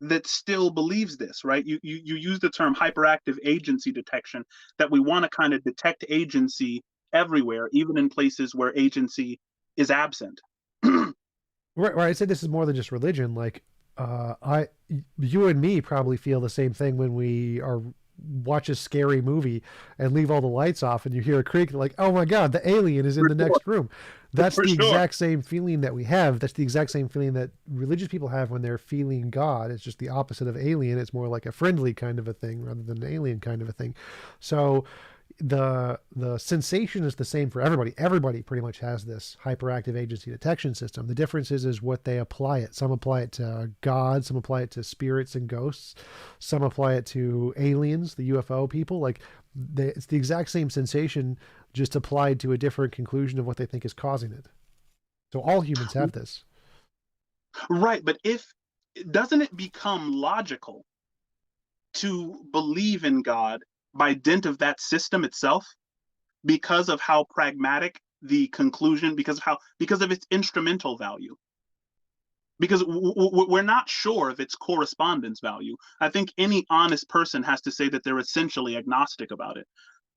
that still believes this, right? You use the term hyperactive agency detection, that we want to kind of detect agency everywhere, even in places where agency is absent. Right. I said this is more than just religion. Like, you and me probably feel the same thing when we watch a scary movie and leave all the lights off and you hear a creak, like, oh my God, the alien is in the next room. That's the exact same feeling that we have. That's the exact same feeling that religious people have when they're feeling God. It's just the opposite of alien. It's more like a friendly kind of a thing rather than an alien kind of a thing. So the sensation is the same for everybody. Everybody pretty much has this hyperactive agency detection system. The difference is what they apply it. Some apply it to God, some apply it to spirits and ghosts, some apply it to aliens, the UFO people. Like, it's the exact same sensation, just applied to a different conclusion of what they think is causing it. So all humans have this. Right, but doesn't it become logical to believe in God by dint of that system itself, because of how pragmatic the conclusion, because of its instrumental value? Because we're not sure of its correspondence value. I think any honest person has to say that they're essentially agnostic about it.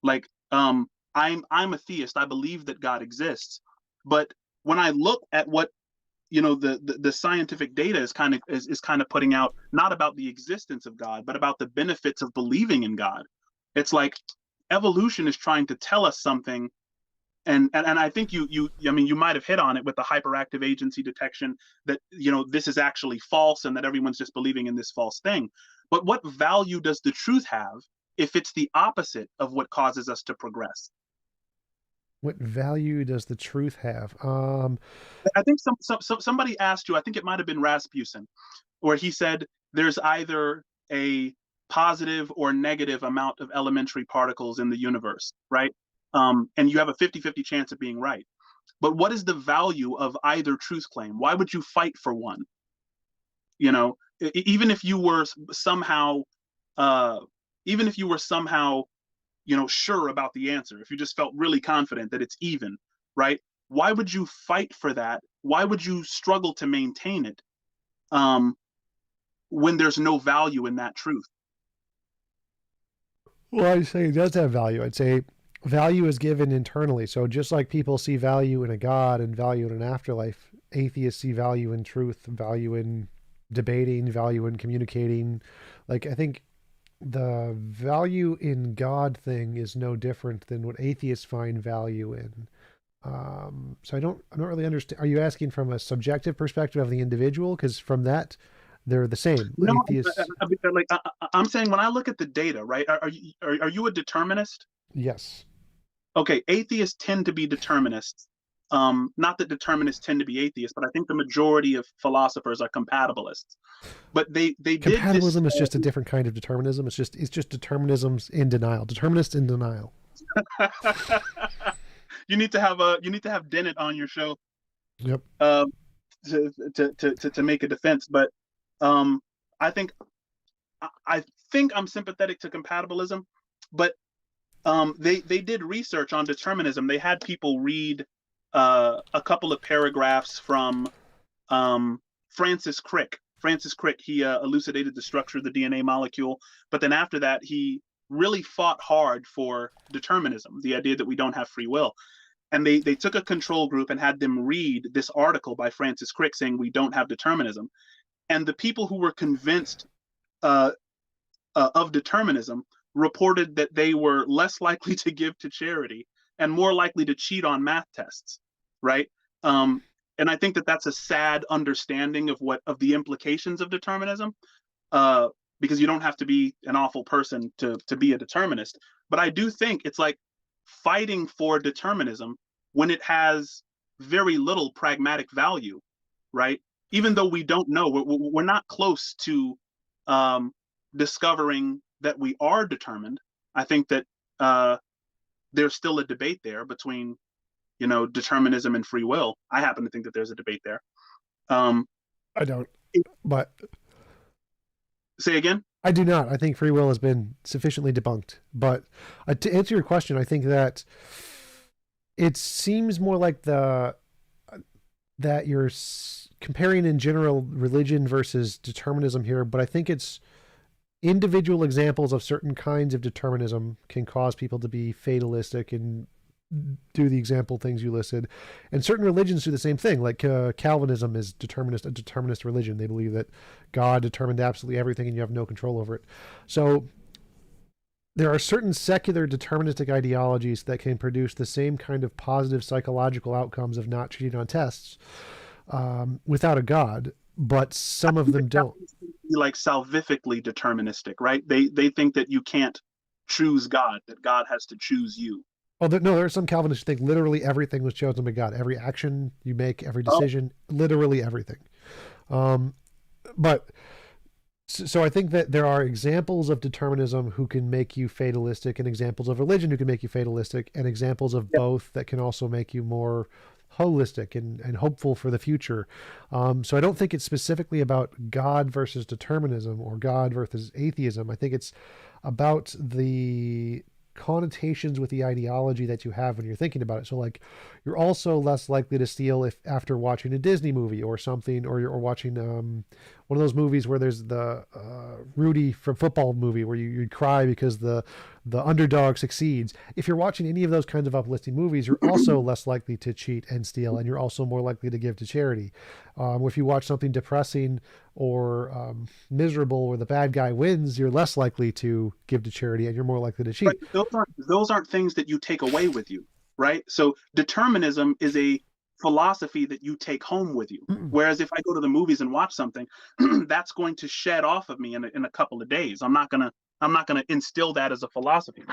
Like, I'm a theist. I believe that God exists, but when I look at what the scientific data is kind of putting out, not about the existence of God, but about the benefits of believing in God, it's like, evolution is trying to tell us something. And I think I mean, you might have hit on it with the hyperactive agency detection, that, this is actually false and that everyone's just believing in this false thing. But what value does the truth have if it's the opposite of what causes us to progress? What value does the truth have? I think somebody asked you, I think it might have been Rasmussen, where he said there's either a positive or negative amount of elementary particles in the universe, right? And you have a 50-50 chance of being right. But what is the value of either truth claim? Why would you fight for one? Even if you were somehow, uh, sure about the answer, if you just felt really confident that it's even, right? Why would you fight for that? Why would you struggle to maintain it, when there's no value in that truth? Well, I'd say it does have value. I'd say value is given internally. So just like people see value in a God and value in an afterlife, atheists see value in truth, value in debating, value in communicating. Like, I think the value in God thing is no different than what atheists find value in. So I don't really understand. Are you asking from a subjective perspective of the individual? Because from that, they're the same. No, Atheists, I'm saying, when I look at the data, right? Are you a determinist? yes. Okay, atheists tend to be determinists. Not that determinists tend to be atheists, but I think the majority of philosophers are compatibilists. But they did this. Compatibilism is just a different kind of determinism. It's just determinism's in denial. Determinist in denial. You need to have Dennett on your show, Yep. to make a defense. But um, I think I think I'm sympathetic to compatibilism, but they did research on determinism. They had people read a couple of paragraphs from Francis Crick. Francis Crick, he elucidated the structure of the DNA molecule, but then after that, he really fought hard for determinism, the idea that we don't have free will. And they took a control group and had them read this article by Francis Crick saying we don't have determinism. And the people who were convinced uh, of determinism reported that they were less likely to give to charity and more likely to cheat on math tests, right? And I think that that's a sad understanding of the implications of determinism, because you don't have to be an awful person to be a determinist. But I do think it's like fighting for determinism when it has very little pragmatic value, right? Even though we don't know, we're not close to discovering that we are determined. I think that there's still a debate there between, determinism and free will. I happen to think that there's a debate there. I don't, but Say again? I do not. I think free will has been sufficiently debunked. But to answer your question, I think that it seems more like that you're comparing in general religion versus determinism here, but I think it's individual examples of certain kinds of determinism can cause people to be fatalistic and do the example things you listed, and certain religions do the same thing. Like Calvinism is a determinist religion. They believe that God determined absolutely everything and you have no control over it. So there are certain secular deterministic ideologies that can produce the same kind of positive psychological outcomes of not cheating on tests without a God, but some of them don't. Like salvifically deterministic, right? They think that you can't choose God, that God has to choose you. Oh, no, there are some Calvinists who think literally everything was chosen by God. Every action you make, every decision, literally everything. But so I think that there are examples of determinism who can make you fatalistic, and examples of religion who can make you fatalistic, and examples of both that can also make you more holistic and hopeful for the future. So I don't think it's specifically about God versus determinism or God versus atheism. I think it's about the connotations with the ideology that you have when you're thinking about it. So like, you're also less likely to steal if after watching a Disney movie or something, or you're watching one of those movies where there's the Rudy from football movie where you'd cry because the underdog succeeds. If you're watching any of those kinds of uplifting movies, you're also less likely to cheat and steal, and you're also more likely to give to charity. If you watch something depressing or miserable, where the bad guy wins, you're less likely to give to charity and you're more likely to But cheat. those aren't things that you take away with you, right? So determinism is a philosophy that you take home with you. Mm-mm. Whereas if I go to the movies and watch something, that's going to shed off of me in a couple of days. I'm not gonna instill that as a philosophy.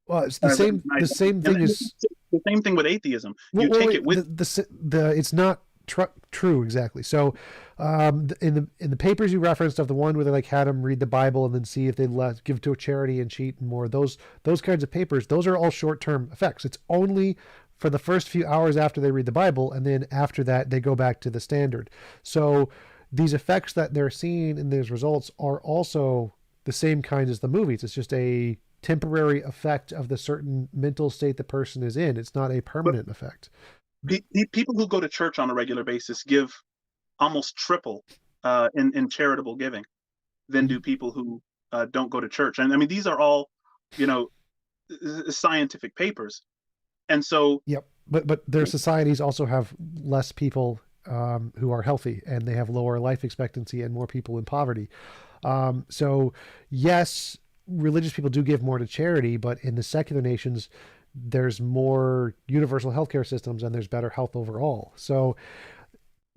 Well, it's As the same thing as the same thing with atheism. well, You take it wait, with the it's not true exactly. So, in the papers you referenced of the one where they like had them read the Bible and then see if they give to a charity and cheat and more, those kinds of papers, those are all short-term effects. It's only for the first few hours after they read the Bible, and then after that they go back to the standard. So these effects that they're seeing in these results are also the same kind as the movies. It's just a temporary effect of the certain mental state the person is in. It's not a but permanent effect. people who go to church on a regular basis give almost triple in charitable giving than do people who don't go to church. And I mean, these are all, you know, scientific papers. And so, Yep, but their societies also have less people who are healthy, and they have lower life expectancy and more people in poverty. So yes, religious people do give more to charity, but in the secular nations, there's more universal healthcare systems and there's better health overall. So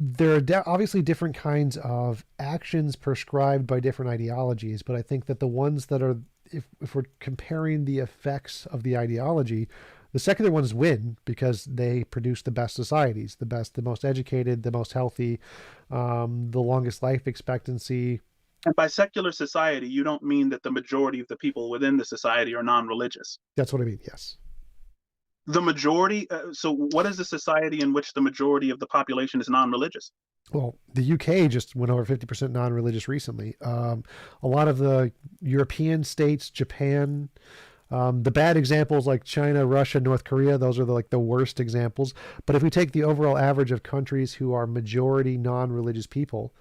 there are obviously different kinds of actions prescribed by different ideologies, but I think that the ones that are, if we're comparing the effects of the ideology, the secular ones win because they produce the best societies, the best, the most educated, the most healthy, the longest life expectancy. and by secular society, you don't mean that the majority of the people within the society are non-religious. That's what I mean. Yes. The majority. So, what is the society in which the majority of the population is non-religious? Well, the UK just went over 50% non-religious recently. A lot of the European states, Japan, the bad examples like China, Russia, North Korea, those are like the worst examples. But if we take the overall average of countries who are majority non-religious people,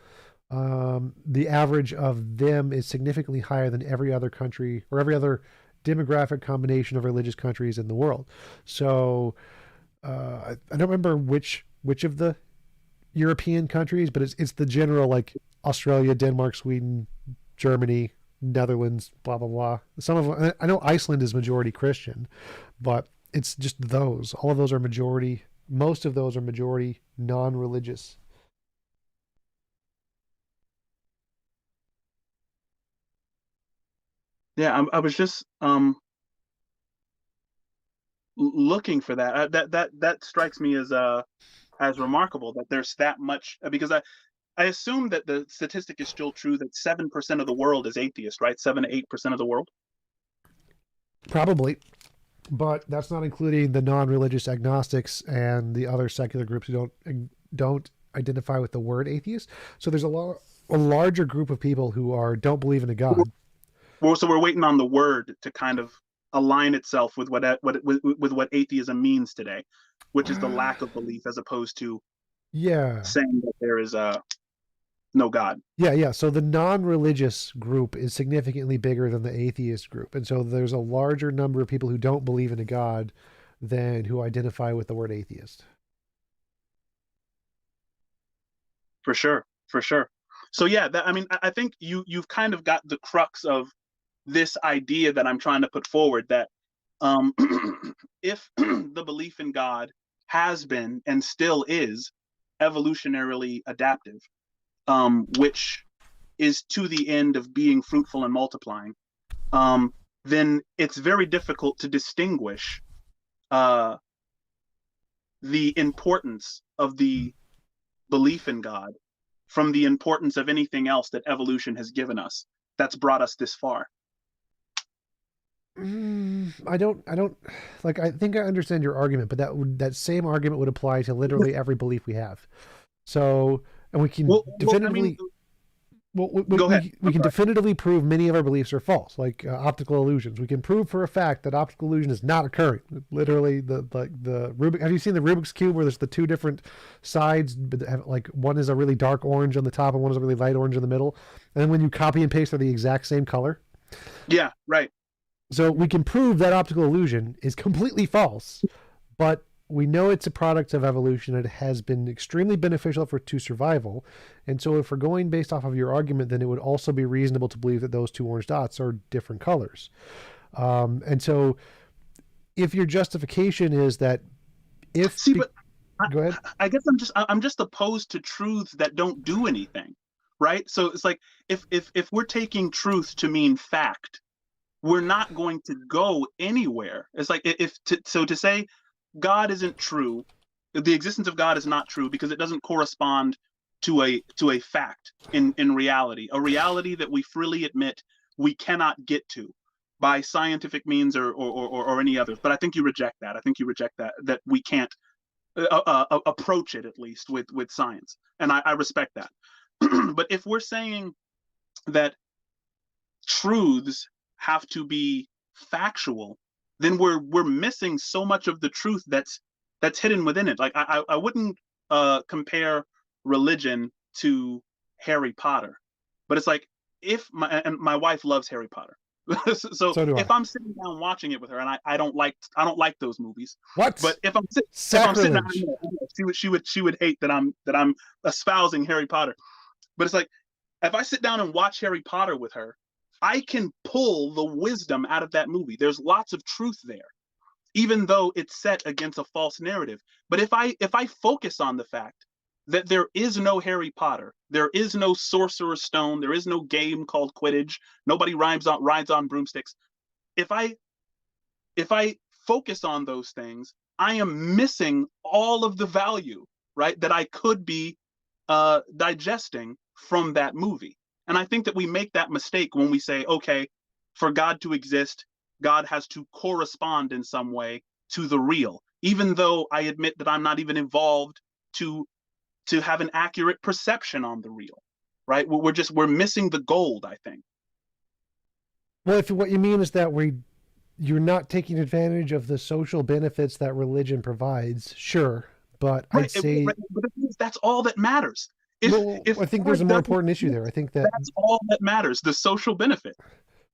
the average of them is significantly higher than every other country or every other demographic combination of religious countries in the world. So I don't remember which of the European countries, but it's the general, like Australia, Denmark, Sweden, Germany, Netherlands, blah blah blah. Some of them, I know Iceland is majority Christian, but it's just those. All of those are majority. Most of those are majority non-religious. Yeah, I was just looking for that. That strikes me as remarkable that there's that much, because I assume that the statistic is still true that 7% of the world is atheist, right? 7 to 8% of the world. Probably, but that's not including the non-religious agnostics and the other secular groups who don't identify with the word atheist. So there's a larger group of people who don't believe in a god. Well, so we're waiting on the word to kind of align itself with what atheism means today, which is the lack of belief as opposed to Yeah. saying that there is no God. Yeah. So the non-religious group is significantly bigger than the atheist group. And so there's a larger number of people who don't believe in a God than who identify with the word atheist. For sure, for sure. So yeah, I mean, I think you've kind of got the crux of this idea that I'm trying to put forward, that um, if the belief in God has been and still is evolutionarily adaptive, which is to the end of being fruitful and multiplying, then it's very difficult to distinguish uh, the importance of the belief in God from the importance of anything else that evolution has given us that's brought us this far. I don't like, I think I understand your argument, but that same argument would apply to literally every belief we have. So, and we can I mean, definitively, well, go ahead. we can definitively prove many of our beliefs are false, like optical illusions. We can prove for a fact that optical illusion is not occurring. Literally, the Rubik. Have you seen the Rubik's cube where there's the two different sides? But like one is a really dark orange on the top and one is a really light orange in the middle. And then when you copy and paste, they're the exact same color. Yeah, right. So we can prove that optical illusion is completely false, but we know it's a product of evolution. It has been extremely beneficial to survival. And so if we're going based off of your argument, then it would also be reasonable to believe that those two orange dots are different colors. And so if your justification is that if... See, but Go ahead. I guess I'm just opposed to truths that don't do anything, right? So it's like if we're taking truth to mean fact, we're not going to go anywhere. It's like to say God isn't true, the existence of God is not true because it doesn't correspond to a fact in reality, a reality that we freely admit we cannot get to by scientific means or any others. But I think you reject that. I think you reject that we can't approach it, at least with science, and I respect that. But if we're saying that truths have to be factual, then we're missing so much of the truth that's hidden within it. Like I wouldn't compare religion to Harry Potter, but it's like if my wife loves Harry Potter. So do if I. I'm sitting down watching it with her, and I don't like those movies. What? But if I'm sitting down, she would hate that I'm espousing Harry Potter. But it's like if I sit down and watch Harry Potter with her, I can pull the wisdom out of that movie. There's lots of truth there, even though it's set against a false narrative. But if I focus on the fact that there is no Harry Potter, there is no Sorcerer's Stone, there is no game called Quidditch, nobody rides on broomsticks. If I focus on those things, I am missing all of the value, right, that I could be digesting from that movie. And I think that we make that mistake when we say, okay, for God to exist, God has to correspond in some way to the real, even though I admit that I'm not even involved to have an accurate perception on the real, right? We're missing the gold, I think. Well, if what you mean is that you're not taking advantage of the social benefits that religion provides, sure, but Right, I'd say... but that's all that matters. If I think there's a more important issue there. I think that's all that matters, the social benefit.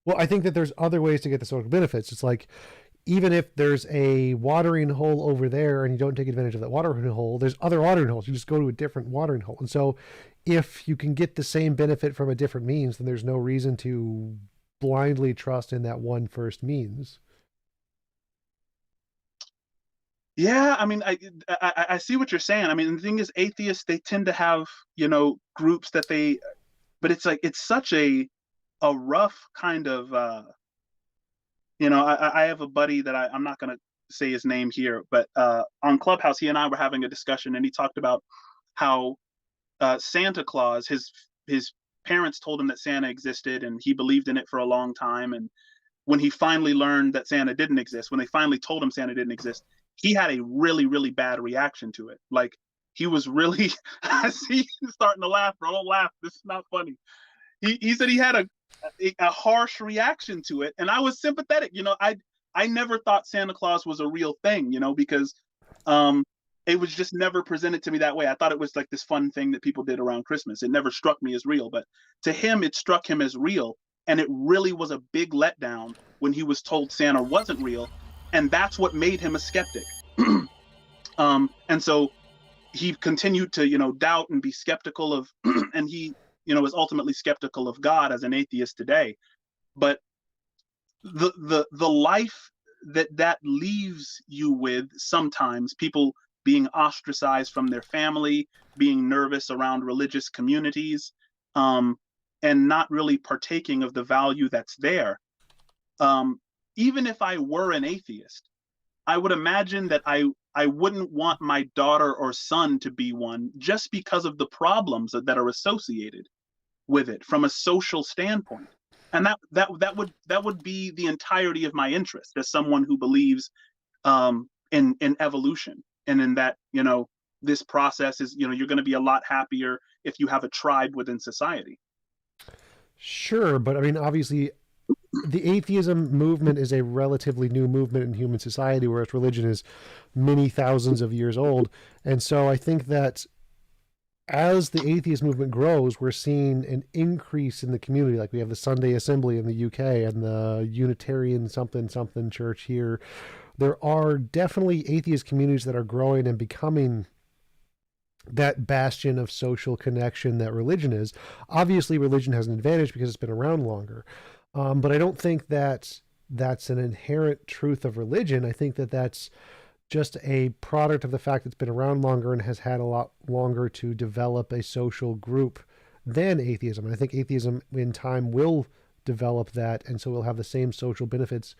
Well, I think that there's other ways to get the social benefits. It's like, even if there's a watering hole over there and you don't take advantage of that watering hole, there's other watering holes. You just go to a different watering hole. And so if you can get the same benefit from a different means, then there's no reason to blindly trust in that one first means. Yeah, I mean, I see what you're saying. I mean, the thing is, atheists, they tend to have, groups that but it's like it's such a rough kind of I have a buddy that I'm not gonna say his name here, but on Clubhouse, he and I were having a discussion, and he talked about how Santa Claus, his parents told him that Santa existed, and he believed in it for a long time. And when he finally learned that Santa didn't exist, when they finally told him Santa didn't exist, he had a really, really bad reaction to it. Like he was really, I see he's starting to laugh, bro. Don't laugh. This is not funny. He said he had a harsh reaction to it, and I was sympathetic. I never thought Santa Claus was a real thing, because it was just never presented to me that way. I thought it was like this fun thing that people did around Christmas. It never struck me as real, but to him, it struck him as real. And it really was a big letdown when he was told Santa wasn't real. And that's what made him a skeptic. And so he continued to, doubt and be skeptical of, and he, is ultimately skeptical of God as an atheist today. But the life that leaves you with, sometimes people being ostracized from their family, being nervous around religious communities, and not really partaking of the value that's there. Even if I were an atheist, I would imagine that I wouldn't want my daughter or son to be one, just because of the problems that are associated with it from a social standpoint. And that would be the entirety of my interest as someone who believes in evolution, and in that, this process is, you're going to be a lot happier if you have a tribe within society. Sure, but I mean, obviously, the atheism movement is a relatively new movement in human society, whereas religion is many thousands of years old. And so I think that as the atheist movement grows, we're seeing an increase in the community. Like we have the Sunday Assembly in the UK and the Unitarian something something church here. there are definitely atheist communities that are growing and becoming that bastion of social connection that religion is. Obviously, religion has an advantage because it's been around longer. But I don't think that that's an inherent truth of religion. I think that that's just a product of the fact that it's been around longer and has had a lot longer to develop a social group than atheism. And I think atheism in time will develop that, and so we'll have the same social benefits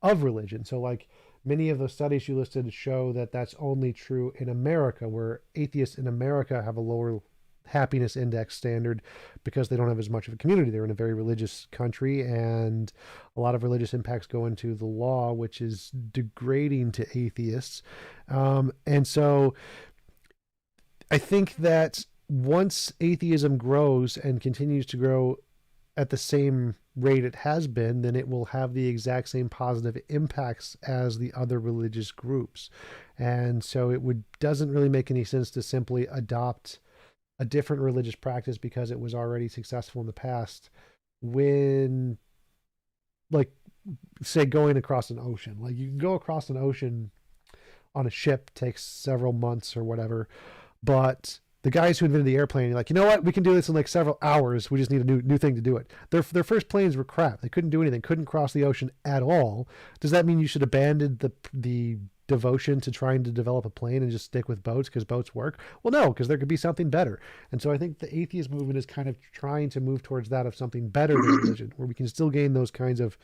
of religion. So, like, many of the studies you listed show that that's only true in America, where atheists in America have a lower happiness index standard because they don't have as much of a community. They're in a very religious country, and a lot of religious impacts go into the law, which is degrading to atheists. And so I think that once atheism grows and continues to grow at the same rate it has been, then it will have the exact same positive impacts as the other religious groups. And so doesn't really make any sense to simply adopt a different religious practice because it was already successful in the past, when, like, say, going across an ocean. Like, you can go across an ocean on a ship, takes several months or whatever, but the guys who invented the airplane, you're like, you know what, we can do this in like several hours. We just need a new thing to do it. Their first planes were crap. They couldn't do anything, couldn't cross the ocean at all. Does that mean you should abandon the devotion to trying to develop a plane and just stick with boats because boats work? Well, no, because there could be something better. And so I think the atheist movement is kind of trying to move towards that, of something better than religion, where we can still gain those kinds of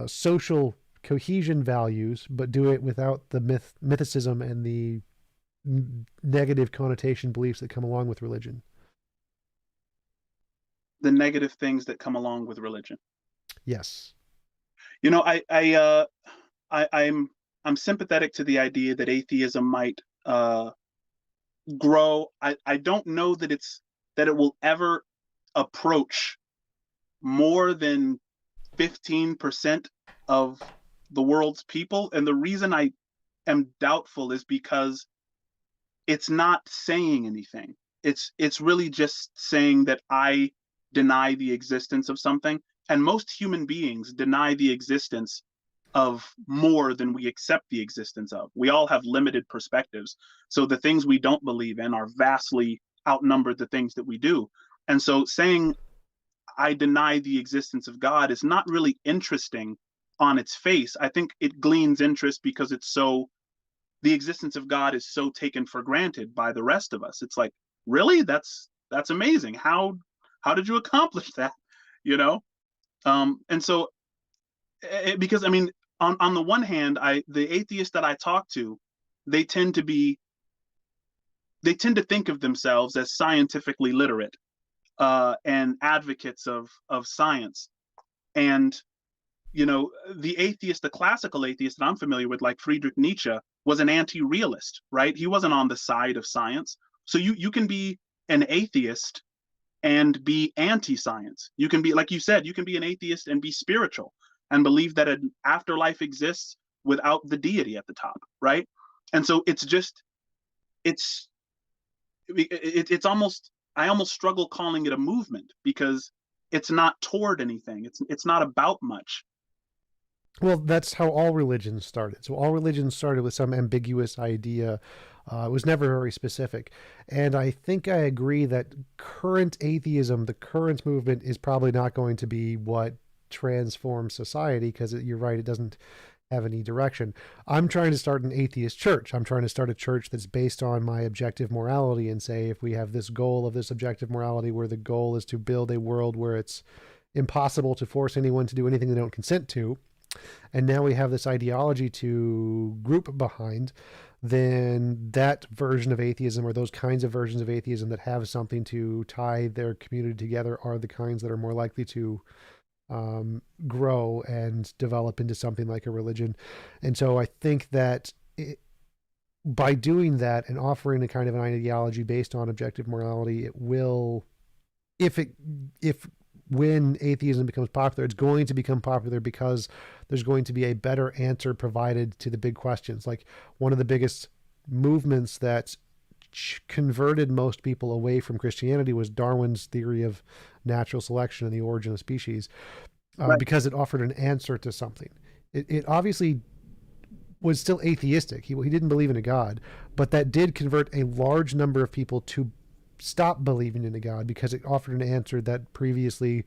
social cohesion values, but do it without the mythicism and the negative connotation beliefs that come along with religion. The negative things that come along with religion. Yes. You know, I'm sympathetic to the idea that atheism might grow. I don't know that it will ever approach more than 15% of the world's people. And the reason I am doubtful is because it's not saying anything. It's really just saying that I deny the existence of something. And most human beings deny the existence of more than we accept the existence of. We all have limited perspectives. So the things we don't believe in are vastly outnumbered the things that we do. And so saying I deny the existence of God is not really interesting on its face. I think it gleans interest because the existence of God is so taken for granted by the rest of us. It's like, really? That's amazing. How did you accomplish that? You know? And so because I mean, on the one hand, the atheists that I talk to, they tend to think of themselves as scientifically literate and advocates of science. And you know, the classical atheist that I'm familiar with, like Friedrich Nietzsche, was an anti-realist, right? He wasn't on the side of science. So you can be an atheist and be anti-science. You can be, like you said, you can be an atheist and be spiritual and believe that an afterlife exists without the deity at the top, right? And so it's almost, I almost struggle calling it a movement because it's not toward anything. It's not about much. Well, that's how all religions started. So all religions started with some ambiguous idea. It was never very specific. And I think I agree that current atheism, the current movement, is probably not going to be what transforms society, because you're right, it doesn't have any direction. I'm trying to start an atheist church. I'm trying to start a church that's based on my objective morality and say, if we have this goal of this objective morality, where the goal is to build a world where it's impossible to force anyone to do anything they don't consent to, and now we have this ideology to group behind, then that version of atheism, or those kinds of versions of atheism that have something to tie their community together, are the kinds that are more likely to grow and develop into something like a religion. And so I think that by doing that and offering a kind of an ideology based on objective morality, it will, if when atheism becomes popular, it's going to become popular because there's going to be a better answer provided to the big questions. Like, one of the biggest movements that converted most people away from Christianity was Darwin's theory of natural selection and the origin of species, Right. because it offered an answer to something. It obviously was still atheistic. He didn't believe in a God, but that did convert a large number of people to stop believing in a God because it offered an answer that previously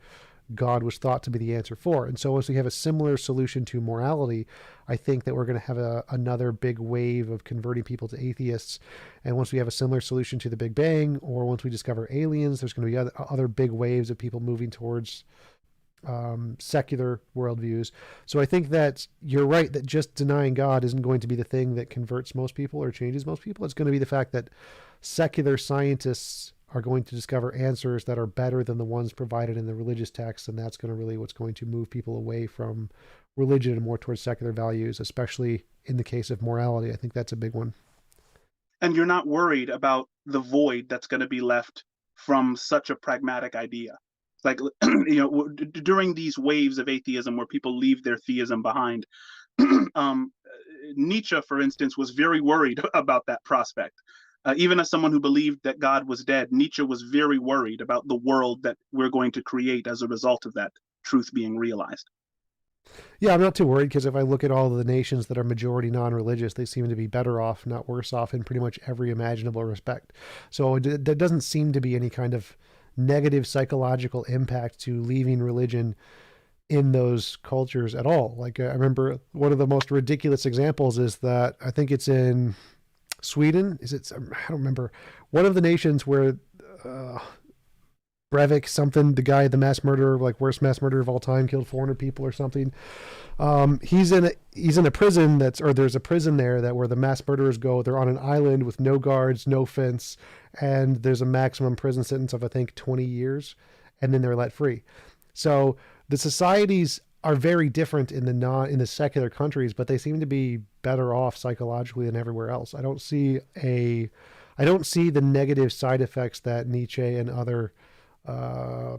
God was thought to be the answer for. And so once we have a similar solution to morality, I think that we're going to have another big wave of converting people to atheists. And once we have a similar solution to the Big Bang, or once we discover aliens, there's going to be other big waves of people moving towards secular worldviews. So I think that you're right that just denying God isn't going to be the thing that converts most people or changes most people. It's going to be the fact that secular scientists are going to discover answers that are better than the ones provided in the religious texts, and that's going to really what's going to move people away from religion and more towards secular values, especially in the case of morality. I think that's a big one. And you're not worried about the void that's going to be left from such a pragmatic idea. Like, during these waves of atheism where people leave their theism behind, Nietzsche, for instance, was very worried about that prospect. Even as someone who believed that God was dead, Nietzsche was very worried about the world that we're going to create as a result of that truth being realized. Yeah, I'm not too worried because if I look at all of the nations that are majority non-religious, they seem to be better off, not worse off in pretty much every imaginable respect. So there doesn't seem to be any kind of negative psychological impact to leaving religion in those cultures at all. Like I remember one of the most ridiculous examples is that I think it's in Sweden. Is it? I don't remember. One of the nations where Breivik something, the guy, the mass murderer, like worst mass murderer of all time, killed 400 people or something. He's in a prison there's a prison there that where the mass murderers go. They're on an island with no guards, no fence, and there's a maximum prison sentence of I think 20 years, and then they're let free. So the societies are very different in the secular countries, but they seem to be better off psychologically than everywhere else. I don't see the negative side effects that Nietzsche and other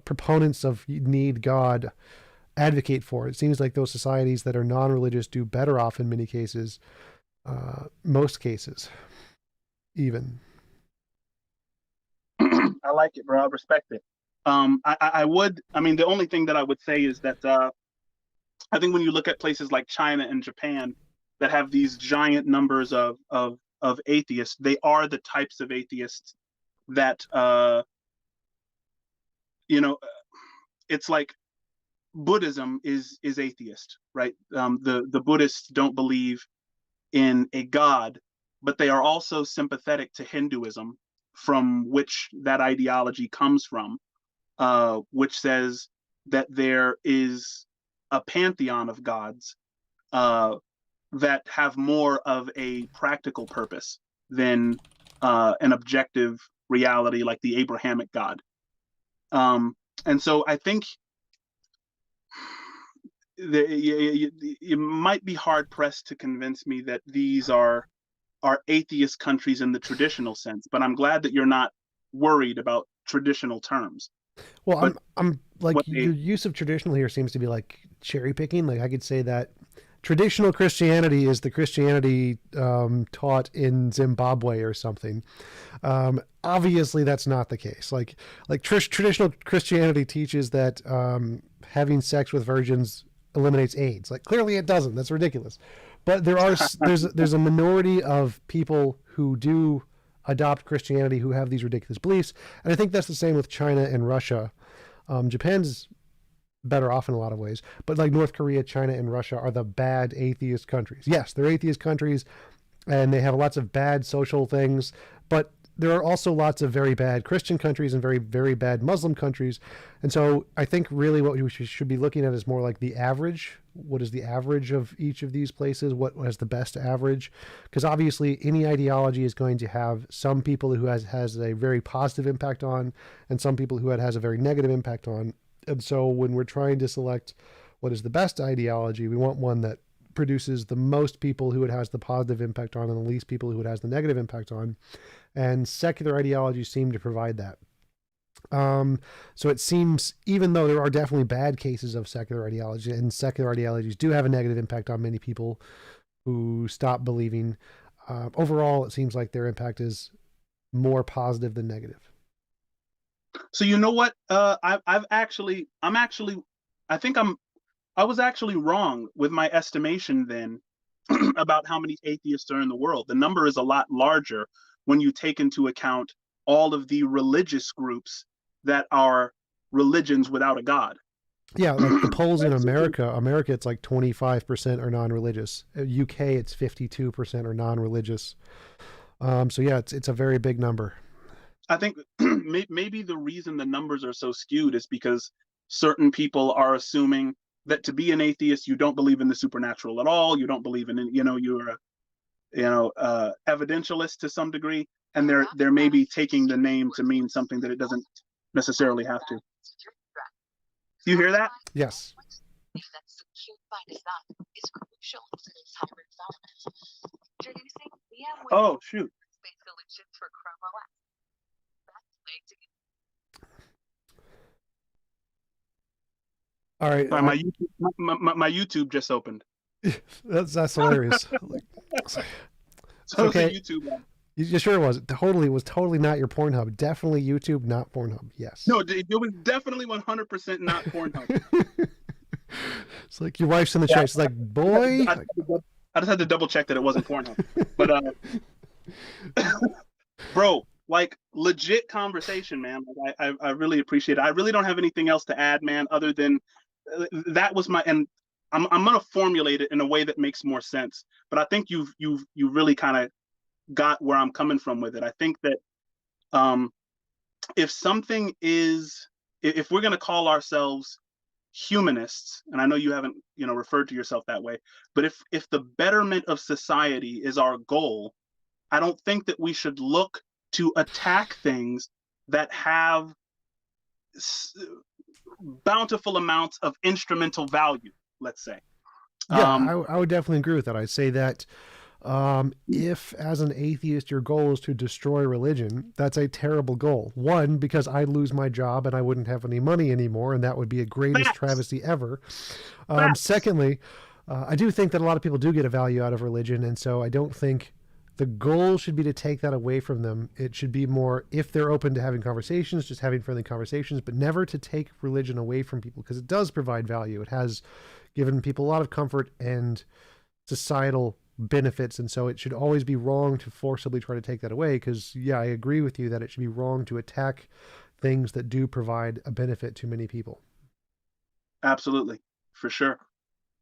proponents of need God advocate for. It seems like those societies that are non-religious do better off in many cases, most cases, even. I like it, bro. I respect it. I mean, the only thing that I would say is that I think when you look at places like China and Japan that have these giant numbers of atheists, they are the types of atheists that it's like Buddhism is atheist, right? The Buddhists don't believe in a God, but they are also sympathetic to Hinduism, from which that ideology comes from, which says that there is a pantheon of gods that have more of a practical purpose than an objective reality like the Abrahamic God. And so I think you might be hard pressed to convince me that these are atheist countries in the traditional sense, but I'm glad that you're not worried about traditional terms. Well, But I'm like what they your use of traditional here seems to be like cherry picking. Like I could say that traditional Christianity is the Christianity taught in Zimbabwe or something. Obviously, that's not the case. Like traditional Christianity teaches that having sex with virgins eliminates AIDS. Like clearly, it doesn't. That's ridiculous. But there's a minority of people who do adopt Christianity who have these ridiculous beliefs, and I think that's the same with China and Russia. Japan's better off in a lot of ways, but like North Korea, China, and Russia are the bad atheist countries. Yes, they're atheist countries, and they have lots of bad social things, but there are also lots of very bad Christian countries and very, very bad Muslim countries. And so I think really what we should be looking at is more like the average. What is the average of each of these places? What has the best average? Because obviously any ideology is going to have some people who has a very positive impact on, and some people who it has a very negative impact on. And so when we're trying to select what is the best ideology, we want one that produces the most people who it has the positive impact on and the least people who it has the negative impact on. And secular ideologies seem to provide that. So it seems, even though there are definitely bad cases of secular ideology, and secular ideologies do have a negative impact on many people who stop believing, overall, it seems like their impact is more positive than negative. So you know what? I was actually wrong with my estimation then about how many atheists are in the world. The number is a lot larger when you take into account all of the religious groups that are religions without a God. Yeah, like the polls in Right? America, it's like 25% are non-religious. UK, it's 52% are non-religious. So yeah, it's a very big number. I think maybe the reason the numbers are so skewed is because certain people are assuming that to be an atheist, you don't believe in the supernatural at all. You don't believe in, you're a, evidentialist to some degree, and they're maybe taking the name to mean something that it doesn't necessarily have to. Do you hear that? Yes. Oh shoot. All right. Sorry, my YouTube just opened. That's hilarious. So okay. YouTube. You sure it was? It was totally not your Pornhub. Definitely YouTube, not Pornhub. Yes. No, it was definitely 100% not Pornhub. It's like your wife's in the chat. She's like, boy. I just had to double check that it wasn't Pornhub. But bro, like legit conversation, man. Like, I really appreciate it. I really don't have anything else to add, man, other than that was my, and I'm gonna formulate it in a way that makes more sense. But I think you've really kind of got where I'm coming from with it. I think that if something is, if we're gonna call ourselves humanists, and I know you haven't referred to yourself that way, but if the betterment of society is our goal, I don't think that we should look to attack things that have bountiful amounts of instrumental value, let's say. Yeah, I would definitely agree with that. I'd say that if, as an atheist, your goal is to destroy religion, that's a terrible goal. One, because I'd lose my job and I wouldn't have any money anymore, and that would be a greatest travesty ever. Secondly, I do think that a lot of people do get a value out of religion, and so I don't think the goal should be to take that away from them. It should be more, if they're open to having conversations, just having friendly conversations, but never to take religion away from people, because it does provide value. It has given people a lot of comfort and societal benefits, and so it should always be wrong to forcibly try to take that away, because yeah, I agree with you that it should be wrong to attack things that do provide a benefit to many people. Absolutely, for sure.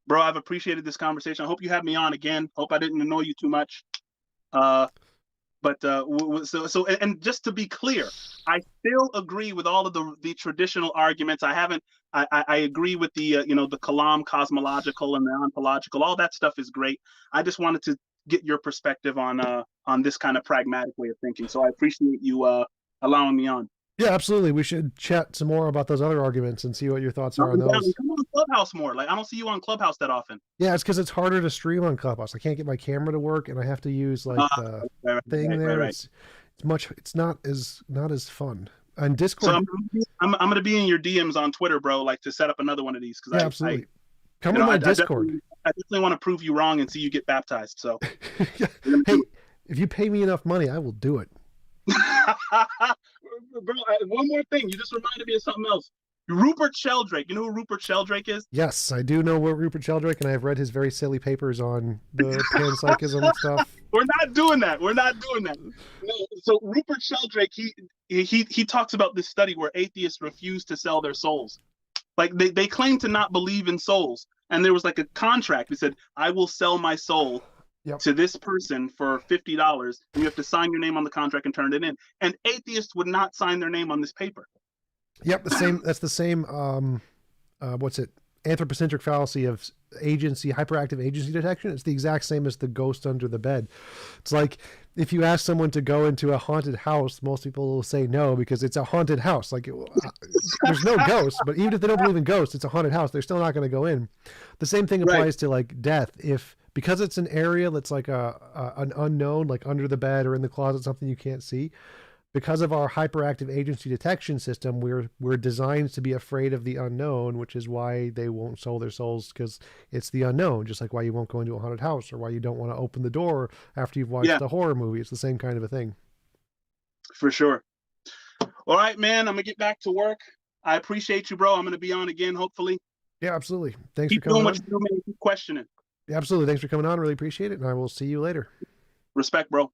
Bro, I've appreciated this conversation. I hope you have me on again. Hope I didn't annoy you too much. And just to be clear, I still agree with all of the traditional arguments. I agree with the the Kalam cosmological and the ontological. All that stuff is great. I just wanted to get your perspective on this kind of pragmatic way of thinking. So I appreciate you allowing me on. Yeah, absolutely. We should chat some more about those other arguments and see what your thoughts are on those. Come on Clubhouse more. Like, I don't see you on Clubhouse that often. Yeah, it's because it's harder to stream on Clubhouse. I can't get my camera to work, and I have to use like the thing there. Right. It's not as fun. And Discord. So I'm gonna be in your DMs on Twitter, bro. Like, to set up another one of these, because absolutely. Come on my Discord. I definitely want to prove you wrong and see you get baptized. So, hey, if you pay me enough money, I will do it. Bro, one more thing. You just reminded me of something else. Rupert Sheldrake. You know who Rupert Sheldrake is? Yes, I do know what Rupert Sheldrake, and I've read his very silly papers on the panpsychism stuff. We're not doing that. No, so Rupert Sheldrake, he talks about this study where atheists refuse to sell their souls. Like, they claim to not believe in souls, and there was like a contract. He said, "I will sell my soul." Yep. To this person for $50, and you have to sign your name on the contract and turn it in. And atheists would not sign their name on this paper. Yep, that's the same. Anthropocentric fallacy of hyperactive agency detection. It's the exact same as the ghost under the bed. It's like if you ask someone to go into a haunted house, most people will say no because it's a haunted house. Like there's no ghosts, but even if they don't believe in ghosts, it's a haunted house. They're still not going to go in. The same thing applies to like death. Because it's an area that's like an unknown, like under the bed or in the closet, something you can't see. Because of our hyperactive agency detection system, we're designed to be afraid of the unknown, which is why they won't sell their souls, because it's the unknown. Just like why you won't go into a haunted house, or why you don't want to open the door after you've watched the horror movie. It's the same kind of a thing. For sure. All right, man. I'm gonna get back to work. I appreciate you, bro. I'm gonna be on again, hopefully. Yeah, absolutely. Thanks for coming. Keep doing what you're doing. Keep questioning. Absolutely. Thanks for coming on. Really appreciate it. And I will see you later. Respect, bro.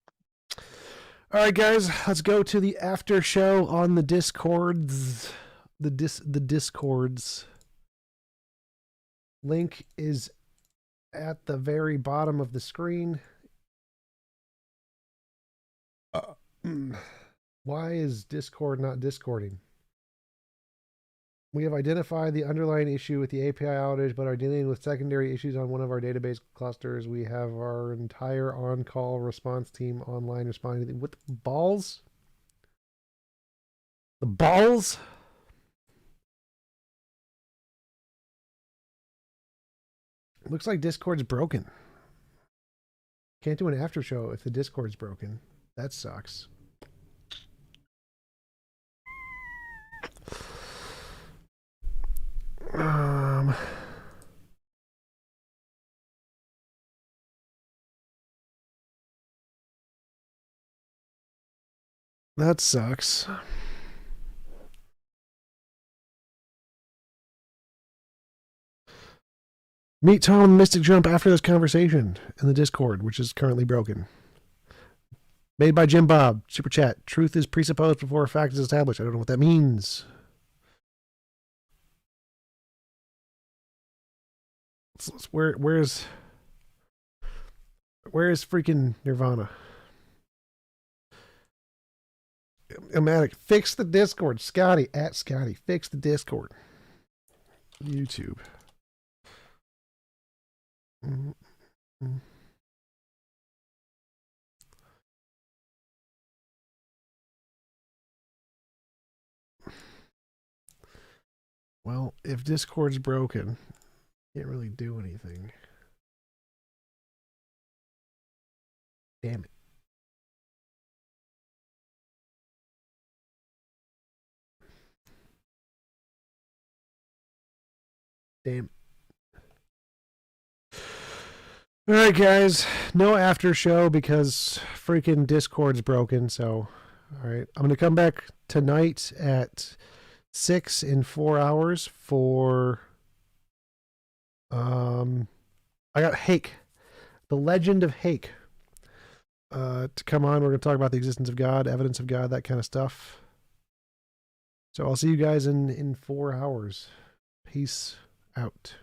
All right, guys, let's go to the after show on the Discords. The Discords. Link is at the very bottom of the screen. Why is Discord not Discording? We have identified the underlying issue with the API outage, but are dealing with secondary issues on one of our database clusters. We have our entire on-call response team online responding. What the balls? The balls? It looks like Discord's broken. Can't do an after show if the Discord's broken. That sucks. That sucks. Meet Tom and Mystic Jump after this conversation in the Discord, which is currently broken. Made by Jim Bob. Super chat. Truth is presupposed before a fact is established. I don't know what that means. Where's freaking Nirvana? Amatic, fix the Discord. Scotty, at Scotty, fix the Discord. YouTube. Well, if Discord's broken, can't really do anything. Damn it. Damn. All right, guys. No after show because freaking Discord's broken. So, all right. I'm going to come back tonight at 6 in 4 hours for I got Hake, the legend of Hake, to come on. We're going to talk about the existence of God, evidence of God, that kind of stuff. So I'll see you guys in 4 hours. Peace out.